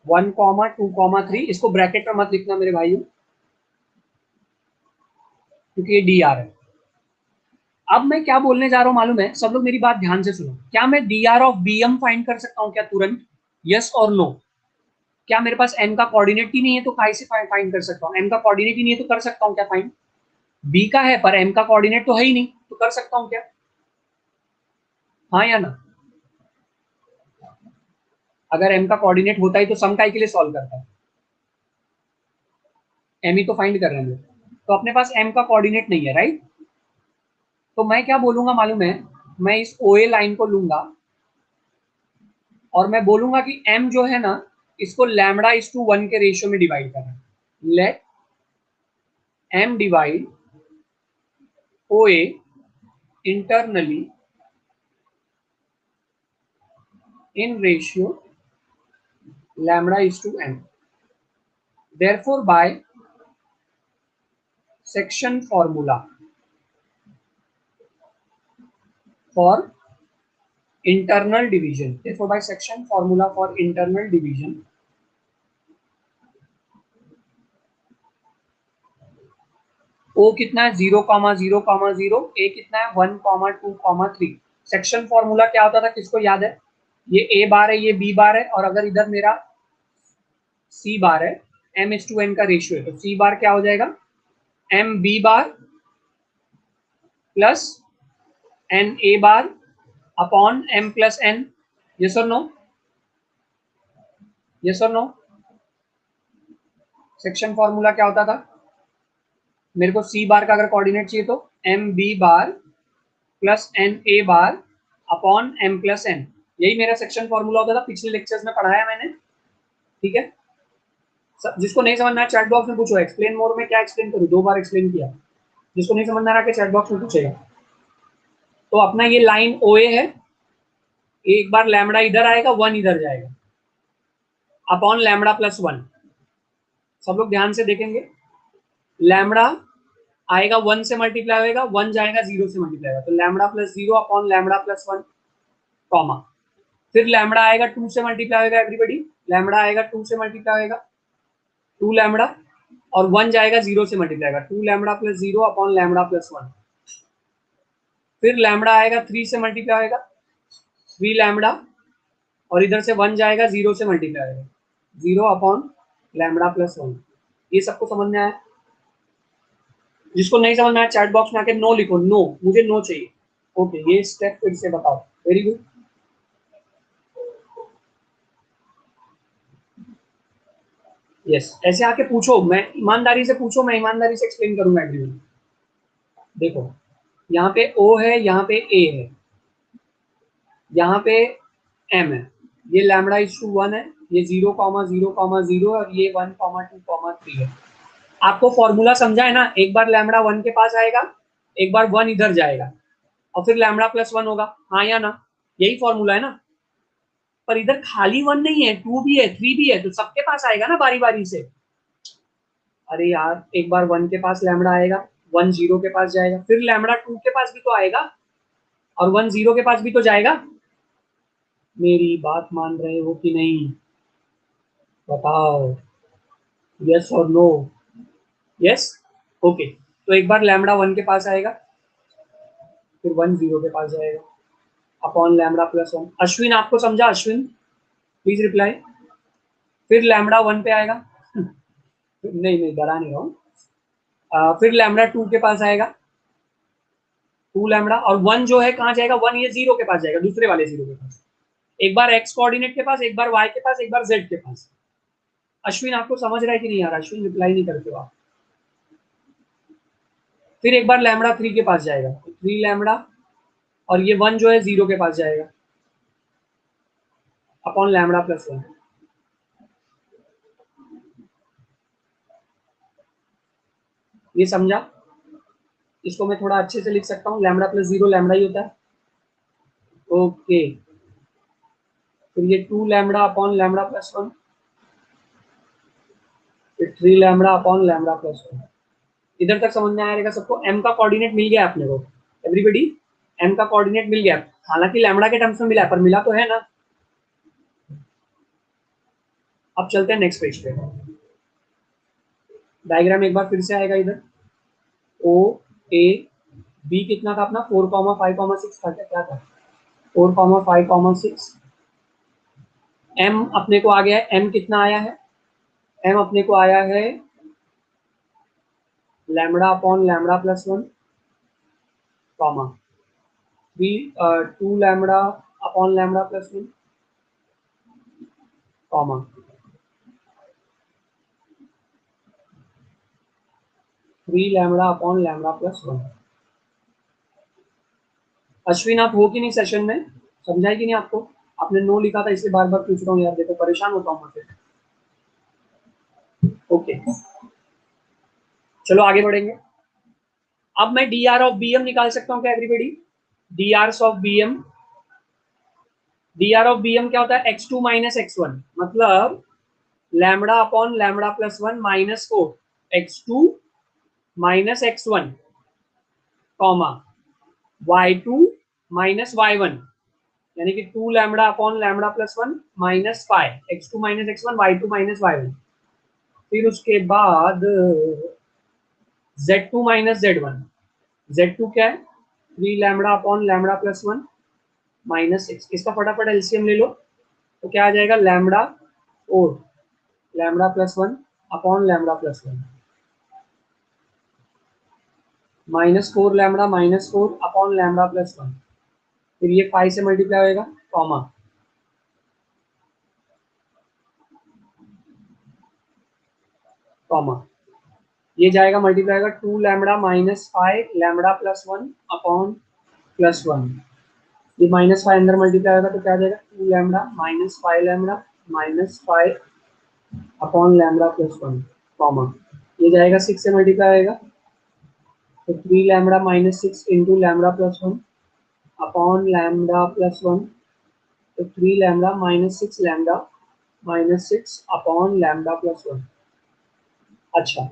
1 comma 2 comma 3। इसको ब्रैकेट में मत लिखना मेरे भाइयों, क्योंकि ये डी आर है। अब मैं क्या बोलने जा रहा हूं मालूम है? सब लोग मेरी बात ध्यान से सुनो। क्या मैं D R of B M find कर सकता हूं क्या तुरंत? यस और नो? क्या मेरे पास एम का कोऑर्डिनेट ही नहीं है तो काहे से फाइंड कर सकता हूँ? एम का कोऑर्डिनेट ही नहीं है तो कर सकता हूँ क्या फाइंड? बी का है पर एम का कोऑर्डिनेट तो है ही नहीं, तो कर सकता हूँ क्या? हाँ या ना? अगर एम का कोऑर्डिनेट होता ही तो सम काय के लिए सॉल्व करता है? एम ही तो फाइंड कर रहे हैं, तो अपने पास एम का कोऑर्डिनेट नहीं है, राइट? तो मैं क्या बोलूंगा मालूम है? मैं इस ओ ए लाइन को लूंगा और मैं बोलूंगा कि एम जो है ना, इसको लैम्बडा इज टू 1 के रेशियो में डिवाइड करना। Let M divide O A internally in ratio lambda is to m. Therefore, by section formula for internal division, therefore by section formula for internal division, o कितना है 0,0,0, a कितना है 1,2,3। सेक्शन फॉर्मूला क्या होता था, किसको याद है? ये a बार है, ये b बार है, और अगर इधर मेरा c बार है, m is to n का रेशियो है, तो c बार क्या हो जाएगा? m b bar plus n a bar upon m plus n। Yes और नो? यस और नो? सेक्शन फॉर्मूला क्या होता था? मेरे को सी बार का अगर कोऑर्डिनेट चाहिए तो M B bar plus N A bar upon M plus N. यही मेरा सेक्शन फॉर्मूला होता था, पिछले लेक्चर्स में पढ़ाया मैंने, ठीक है? जिसको नहीं समझना है चैट बॉक्स में पूछो। एक्सप्लेन मोर में क्या एक्सप्लेन करूँ, 2 बार एक्सप्लेन किया। जिसको नहीं समझना रहा कि चैट बॉक्स में पूछेगा। तो अपना ये लाइन ओ ए है, एक बार लैम्बडा इधर आएगा, 1 इधर जाएगा, अपॉन लैम्बडा प्लस 1। सब लोग ध्यान से देखेंगे, लैम्बडा आएगा 1 से मल्टीप्लाई होगा, 1 जाएगा 0 से मल्टीप्लाई होगा, तो lambda plus 0 upon lambda plus 1, comma. फिर लैम्बडा आएगा 2 से मल्टीप्लाई होगा, एवरीबडी लैम्बडा आएगा 2 से मल्टीप्लाई होगा, 2 लैम्बडा, और 1 जाएगा 0 से मल्टीप्लाई होगा, 2 lambda plus 0 upon lambda plus 1। फिर लैम्बडा आएगा 3 से मल्टीप्लाई होगा, 3 लैम्बडा, और इधर से 1 जाएगा 0 से मल्टीप्लाई होगा, 0 अपॉन लैम्बडा प्लस 1। ये सबको समझ में आया? जिसको नहीं समझ में आया चैट बॉक्स में आके नो लिखो, नो, मुझे नो चाहिए। ओके, ये स्टेप फिर से बताओ। Very good. यस, ऐसे आके पूछो, मैं ईमानदारी से पूछो, मैं ईमानदारी से एक्सप्लेन करूंगा एवरीवन। देखो, यहाँ पे O है, यहाँ पे A है, यहाँ पे M है, ये लैम्बडा इज टू 1 है, ये 0,0,0 और ये 1,2,3 है। आपको फॉर्मूला समझा है ना? एक बार लैम्बडा 1 के पास आएगा, एक बार 1 इधर जाएगा, और फिर लैम्बडा प्लस 1 होगा। हाँ या ना? यही फॉर्मूला है ना? पर इधर खाली 1 नहीं है, 2 भी है, 3 भी है, तो सबके पास आएगा ना बारी बारी से। अरे यार, एक बार 1 के पास लैम्बडा आएगा, 1 0 के पास जाएगा, फिर लैम्बडा 2 के पास भी तो आएगा, और 1 0 के पास भी तो जाएगा। मेरी बात मान रहे हो कि नहीं? बताओ, यस और नो? Yes, okay. तो एक बार लैम्बडा 1 के पास आएगा, फिर 1 0 के पास जाएगा, अपॉन लैम्बडा प्लस 1। अश्विन, आपको समझा? Ashwin please reply. फिर लैम्बडा 1 पे आएगा नहीं नहीं, डरा नहीं रहा हूँ। फिर लैम्बडा 2 के पास आएगा, 2 लैम्बडा, और 1 जो है कहाँ जाएगा? 1 ये 0 के पास जाएगा, दूसरे वाले 0 के पास। एक बार एक्स कोऑर्डिनेट के पास, एक बार वाई के पास, एक बार जेड के पास। अश्विन, आपको समझ रहा है कि नहीं यार? अश्विन रिप्लाई नहीं करते हो आप। फिर एक बार लैम्बडा 3 के पास जाएगा, 3 लैम्बडा, और ये 1 जो है 0 के पास जाएगा, अपॉन लैम्बडा प्लस 1। ये समझा? इसको मैं थोड़ा अच्छे से लिख सकता हूँ, लैम्बडा प्लस 0 लैम्बडा ही होता है। ओके, फिर ये 2 लैम्बडा अपॉन लैम्बडा प्लस 1, फिर 3 लैम्बडा अपॉन लैम्बडा प्लस 1। इधर तक समझ में आएगा सबको? एम का कोऑर्डिनेट मिल गया अपने को, एवरीबॉडी? एम का कोऑर्डिनेट मिल गया, हालांकि लैम्बडा के टर्म्स में मिला है, पर मिला तो है ना। अब चलते हैं नेक्स्ट पेज पे। डायग्राम एक बार फिर से आएगा इधर। ओ ए बी कितना था अपना? 4,5,6 था क्या? क्या था? 4,5,6। एम अपने को आ गया है, एम कितना आया है? एम अपने को आया है lambda upon lambda plus 1, comma 2 lambda upon lambda plus 1, comma 3 lambda upon lambda plus 1। Ashwin आप हो कि नहीं सेशन में? समझाई कि नहीं आपको? आपने नो लिखा था इसलिए बार बार पूछ रहा हूँ यार, देखो परेशान होता हूँ मैं फिर। ओके, चलो आगे बढ़ेंगे। अब मैं D R of B M निकाल सकता हूँ क्या everybody? D R of B M, D R of B M क्या होता है? x2 माइनस x1, मतलब lambda upon lambda plus 1 minus 4 x2 minus x1, comma y2 minus y1, यानी कि 2 lambda upon lambda plus 1 minus 5 x2 minus x1 y2 minus y1। फिर उसके बाद z2 माइनस z1, z2 क्या है? 3 lambda upon lambda plus 1 minus 6। इसका फटाफट एलसीएम ले लो, तो क्या आ जाएगा? लैम्बडा और lambda plus 1 upon lambda plus 1, minus 4 lambda minus 4 upon lambda plus 1। फिर ये 5 से मल्टीप्लाई होएगा, कॉमा कॉमा ये जाएगा मल्टीप्लाई होगा 2 lambda minus 5 lambda plus 1 upon plus 1। ये माइनस 5 अंदर मल्टीप्लाई होगा तो क्या आ जाएगा? 2 lambda minus 5 lambda minus 5 upon lambda plus 1, comma ये जाएगा 6 से मल्टीप्लाई होएगा, तो 3 lambda minus 6 into lambda plus 1 upon lambda plus 1, तो 3 lambda minus 6 lambda minus 6 upon lambda plus 1। अच्छा,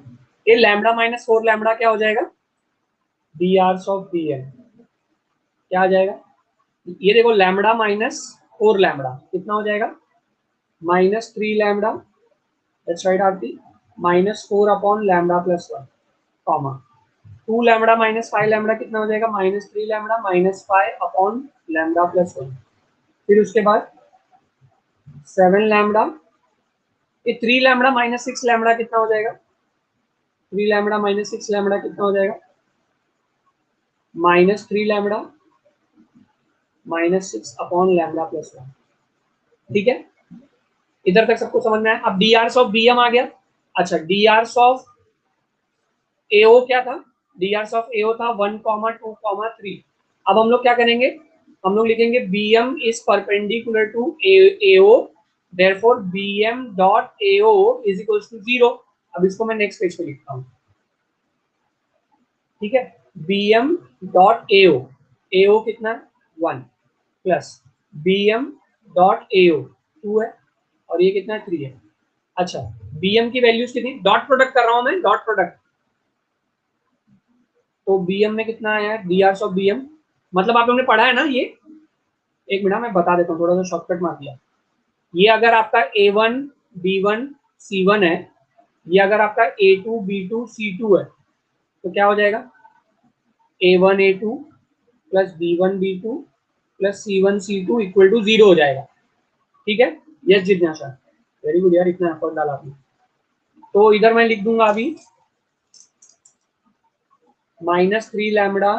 ये लैम्बडा माइनस 4 लैम्बडा क्या हो जाएगा? D R of B M क्या आ जाएगा? ये देखो, लैम्बडा माइनस 4 लैम्बडा कितना हो जाएगा? Minus 3 lambda, that's right Aarti, minus 4 upon lambda plus 1, comma 2 lambda minus 5 lambda कितना हो जाएगा? Minus 3 lambda minus 5 upon lambda plus 1। फिर उसके बाद 7 लैम्बडा, ये 3 लैम्बडा माइनस 6 लैम्बडा कितना हो जाएगा? 3 लैम्बडा माइनस 6 लैम्बडा कितना हो जाएगा? Minus 3 lambda minus 6 upon lambda plus 1। ठीक है, इधर तक सबको समझ में आया? अब D R of B M आ गया। अच्छा, डी आर ऑफ एओ क्या था? डी आर ऑफ एओ था 1,2,3। अब हम लोग क्या करेंगे? हम लोग लिखेंगे B M is perpendicular to AO, therefore B M dot AO is equal to 0। अब इसको मैं नेक्स्ट पेज पे लिखता हूँ, ठीक है? B M dot AO, AO कितना है? 1 plus B M dot AO 2 है, और ये कितना है? 3 है। अच्छा, बी एम की वैल्यूज कितनी? डॉट प्रोडक्ट कर रहा हूं मैं, डॉट प्रोडक्ट, तो बी एम में कितना आया है? D R of B M, मतलब आप लोगों ने पढ़ा है ना ये? एक मिनट मैं बता देता हूँ, थोड़ा सा शॉर्टकट मार दिया। ये अगर आपका A1 B1 C1 है, ये अगर आपका A2 B2 C2 है, तो क्या हो जाएगा? A1 A2 plus B1 B2 plus C1 C2 equal to 0 हो जाएगा। ठीक है? यस जिज्ञासा, वेरी गुड यार, इतना एफर्ट डाला आपने। तो इधर मैं लिख दूंगा अभी minus 3 lambda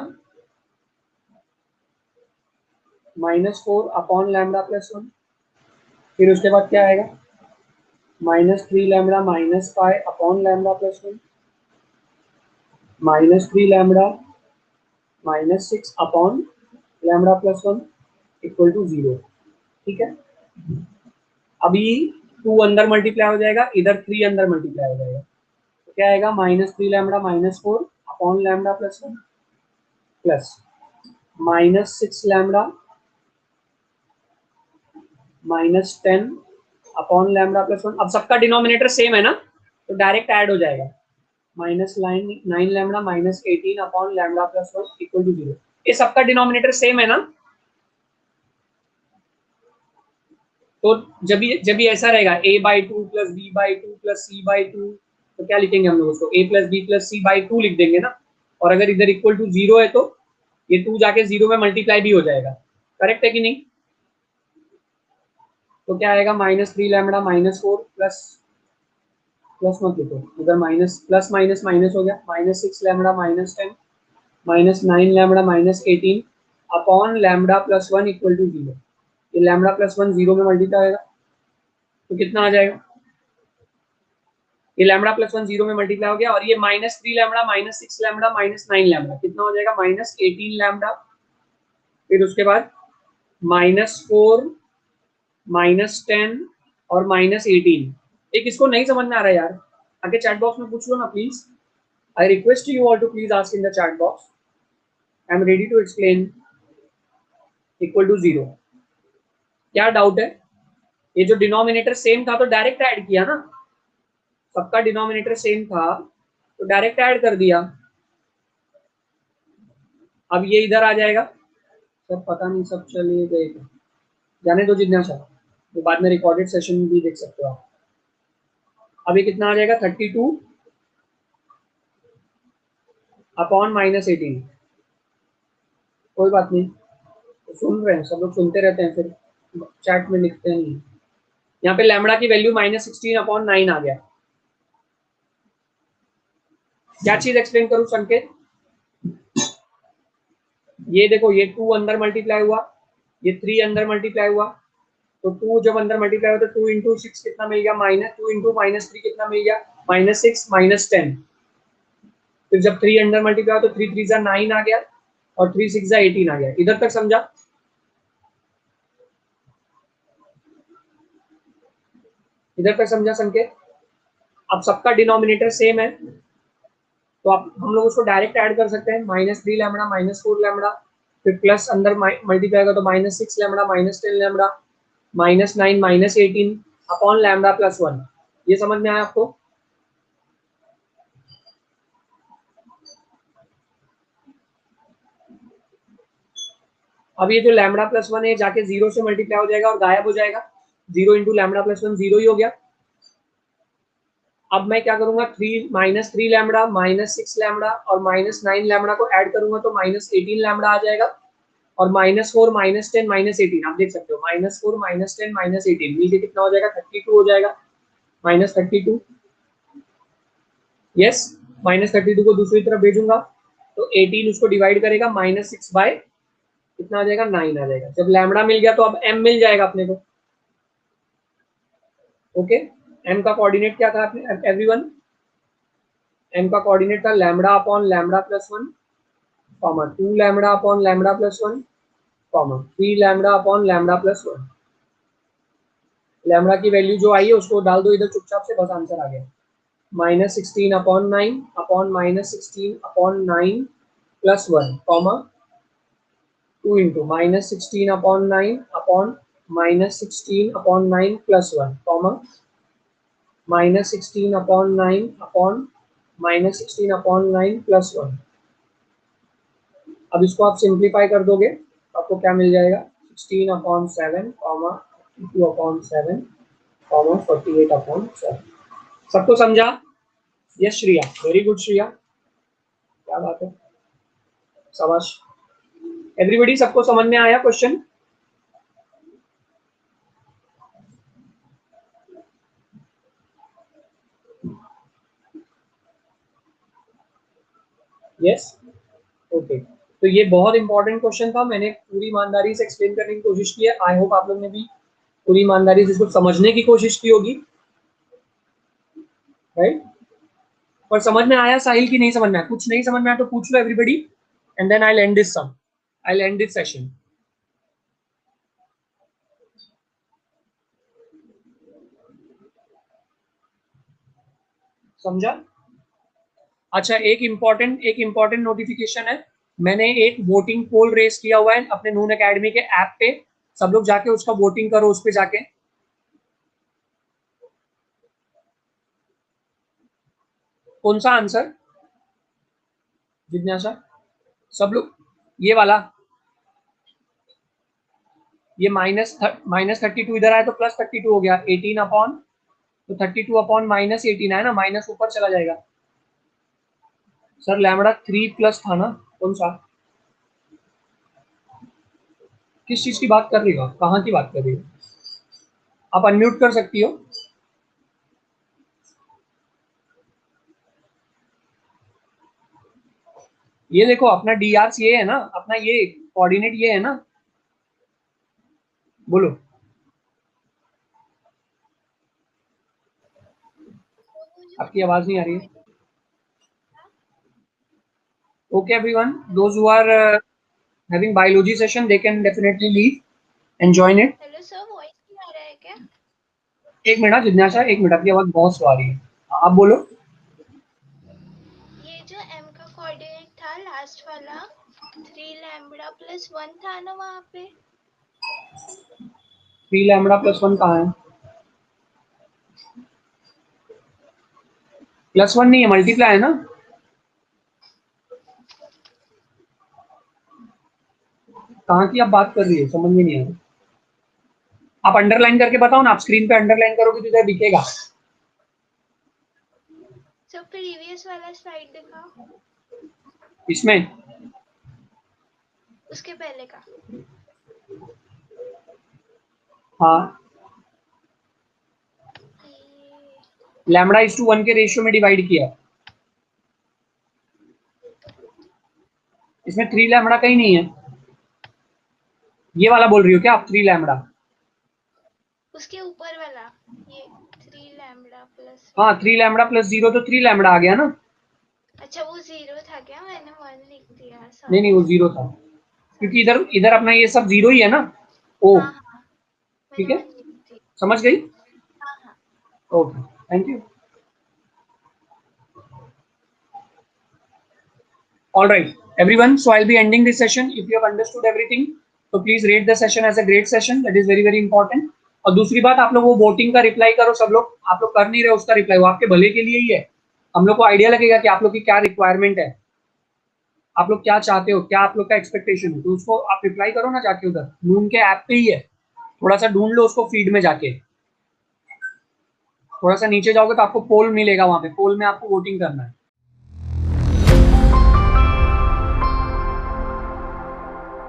minus 4 upon lambda plus 1। फिर उसके बाद क्या आएगा? Minus 3 lambda minus 5 upon lambda plus 1, minus 3 lambda minus 6 upon lambda plus 1 equal to 0। ठीक है, अभी 2 अंदर मल्टीप्लाई हो जाएगा, इधर 3 अंदर मल्टीप्लाई हो जाएगा, तो क्या आएगा -3 lambda -4 upon lambda plus 1 plus -6 lambda -10 upon lambda plus 1। अब सबका डिनोमिनेटर सेम है ना, तो डायरेक्ट ऐड हो जाएगा। -9 lambda -18 upon lambda plus 1 equal to 0। ये सबका डिनोमिनेटर सेम है ना, तो जब भी ऐसा रहेगा a/2 plus b/2 plus c/2, तो क्या लिखेंगे हम लोग उसको a plus B plus c/2 लिख देंगे ना। और अगर इधर इक्वल टू 0 है तो ये 2 जाके 0 में मल्टीप्लाई भी हो जाएगा। करेक्ट है कि नहीं? तो क्या आएगा -3 लैम्बडा -4 प्लस प्लस मत लिखो उधर, माइनस प्लस माइनस माइनस हो गया, -6 lambda -10 -9 lambda -18 upon lambda plus 1 equal to 0। ये लैम्बडा प्लस 1 0 में मल्टीप्लाई होगा तो कितना आ जाएगा? ये लैम्बडा प्लस 1 0 में मल्टीप्लाई हो गया, और ये -3 लैम्बडा -6 लैम्बडा -9 लैम्बडा कितना हो जाएगा? -18 लैम्बडा, फिर उसके बाद -4 -10 और -18। एक इसको नहीं समझ में आ रहा है यार, आगे चैट बॉक्स में पूछ लो ना please. I request you all to please ask in the chat box. I am ready to explain. Equal to 0, क्या डाउट है? ये जो डिनोमिनेटर सेम था तो डायरेक्ट ऐड किया ना, सबका डिनोमिनेटर सेम था तो डायरेक्ट ऐड कर दिया। अब ये इधर आ जाएगा, सब पता नहीं सब चलिए गए, जाने दो जिज्ञासा, तो बाद में रिकॉर्डेड सेशन भी देख सकते हो आप। अब ये कितना आ जाएगा? 32 अपॉन -18। कोई बात नहीं, तो सुन रहे हैं सब लोग, सुनते रहते हैं फिर चैट में लिखते हैं। यहाँ पे लैम्बडा की वैल्यू -16 अपॉन 9 आ गया। क्या चीज एक्सप्लेन करूं संकेत? ये देखो, ये 2 अंदर मल्टीप्लाई हुआ, ये 3 अंदर मल्टीप्लाई हुआ, तो 2 जब अंदर मल्टीप्लाई हुआ तो 2 इंटू 6 कितना मिल गया? -2 इंटू -3 कितना मिल गया? -6 -10। फिर जब 3 अंदर मल्टीप्लाई हुआ तो 3 3 9 आ गया, और 3 6 18 आ गया। इधर तक समझा? इधर तक समझा संकेत? अब सबका डिनोमिनेटर सेम है, तो आप हम लोग उसको डायरेक्ट ऐड कर सकते हैं। -3 लैम्बडा -4 लैम्बडा, फिर प्लस अंदर मल्टीप्लाई होगा तो -6 lambda -10 lambda -9 -18 upon lambda plus 1। ये समझ में आया आपको? अब ये जो लैम्बडा प्लस 1 है जाके 0 से मल्टीप्लाई हो जाएगा और गायब हो जाएगा। 0 इंटू लैम्बडा प्लस 1 0 ही हो गया। अब मैं क्या करूंगा? -3 लैम्बडा -6 लैम्बडा और -9 लैम्बडा को ऐड करूंगा तो -18 लैम्बडा आ जाएगा, और -4 -10 -18 आप देख सकते हो, -4 -10 -18 मिलके कितना हो जाएगा? 32 हो जाएगा। -32, यस, -32 को दूसरी तरफ भेजूंगा तो 18 उसको डिवाइड करेगा, -6 बाय कितना आ जाएगा? 9 आ जाएगा। जब लैम्बडा मिल गया तो अब m मिल जाएगा अपने को। ओके, m का कोऑर्डिनेट क्या था एवरीवन? m का कोऑर्डिनेट था lambda upon lambda plus 1, 2 lambda upon lambda plus 1, 3 lambda upon lambda plus 1। Lambda की वैल्यू जो आई है उसको डाल दो इधर चुपचाप से, बस आंसर आ गया। -16 upon 9 upon -16 upon 9 plus 1, comma 2 into -16 upon 9 upon -16 upon 9 plus 1, comma -16 upon 9 upon -16 upon 9 plus 1। अब इसको आप सिंप्लीफाई कर दोगे तो आपको क्या मिल जाएगा? 16 upon 7 comma 52 upon 7 comma 48 upon 7। सबको समझा? Yes Shriya, very good Shriya, क्या बात है, शाबाश। एवरीबॉडी, सबको समझ में आया क्वेश्चन? Yes, okay. तो ये बहुत इंपॉर्टेंट क्वेश्चन था, मैंने पूरी ईमानदारी से एक्सप्लेन करने की कोशिश की है। आई होप आप लोग ने भी पूरी ईमानदारी से इसको समझने की कोशिश की होगी, राइट? पर समझ में आया साहिल की नहीं समझ में आया? कुछ नहीं समझ में आया तो पूछ लो everybody, and then I and this sum, I and this session. समझा? अच्छा, एक इम्पोर्टेंट नोटिफिकेशन है। मैंने एक वोटिंग पोल रेस किया हुआ है अपने नून एकेडमी के ऐप पे। सब लोग जाके उसका वोटिंग करो उस पे जाके। कौन सा आंसर जिज्ञासा? सब लोग ये वाला, ये -32 इधर आया तो +32 हो गया। 18 अपॉन, तो 32 अपॉन -18 है ना, माइनस ऊपर चला जाएगा। सर लैम्बडा 3 प्लस था ना, कौन सा? किस चीज की बात कर रही हो आप? कहाँ की बात कर रही हो? आप अनम्यूट कर सकती हो। ये देखो अपना डी आर ये है ना, अपना ये कोऑर्डिनेट ये है ना। बोलो। आपकी आवाज नहीं आ रही है। Okay everyone, those who are having biology session they can definitely leave and join it.
Hello sir, voice नहीं आ रहा है क्या?
एक मिनट जिज्ञासा, एक मिनट, आपकी आवाज बहुत स्लो आ रही है। आप बोलो।
ये जो m का कोऑर्डिनेट था लास्ट वाला 3 लैम्बडा प्लस 1 था ना वहाँ पे।
3 लैम्बडा प्लस 1 कहाँ है? +1 नहीं है, मल्टीप्लाई है ना। कहाँ की आप बात कर रही है, समझ में नहीं आ रही। आप अंडरलाइन करके बताओ ना, आप स्क्रीन पे अंडरलाइन करोगे तो इधर दिखेगा।
सर प्रीवियस वाला स्लाइड दिखाओ,
इसमें
उसके पहले का।
हाँ,
ये
λ/1 के रेशियो में डिवाइड किया। इसमें 3 लैम्बडा कहीं नहीं है। ये वाला बोल रही हो क्या आप, 3 लैम्बडा?
उसके ऊपर वाला, ये 3 लैम्बडा प्लस
हाँ,
1।
3 लैम्बडा प्लस 0 तो 3 लैम्बडा आ गया ना।
अच्छा वो 0 था क्या? मैंने 1 लिख दिया,
नहीं नहीं,
सॉरी
वो
सर।
0 था, क्योंकि
सॉरी
इधर
सॉरी।
इधर अपना ये सब 0 ही है ना। ओ,
हाँ हाँ, मैंने
ठीक है,
1 लिख दी।
समझ गई।
हाँ हाँ।
Okay, thank you. All right, everyone. So I'll be ending this session. If you have understood everything, so please rate the session as a great session. That is very very important. और दूसरी बात, आप लोग वो वोटिंग का रिप्लाई करो। सब लोग, आप लोग कर नहीं रहे उसका रिप्लाई, वो आपके भले के लिए ही है। हम लोग को आइडिया लगेगा कि आप लोग की क्या रिक्वायरमेंट है, आप लोग क्या चाहते हो, क्या आप लोग का एक्सपेक्टेशन है, तो उसको आप रिप्लाई करो ना जाके, उधर नून के ऐप पे ही है। थोड़ा सा ढूंढ लो उसको फीड में जाके। थोड़ा सा नीचे जाओगे तो आपको पोल मिलेगा, वहां पे पोल में आपको वोटिंग करना है।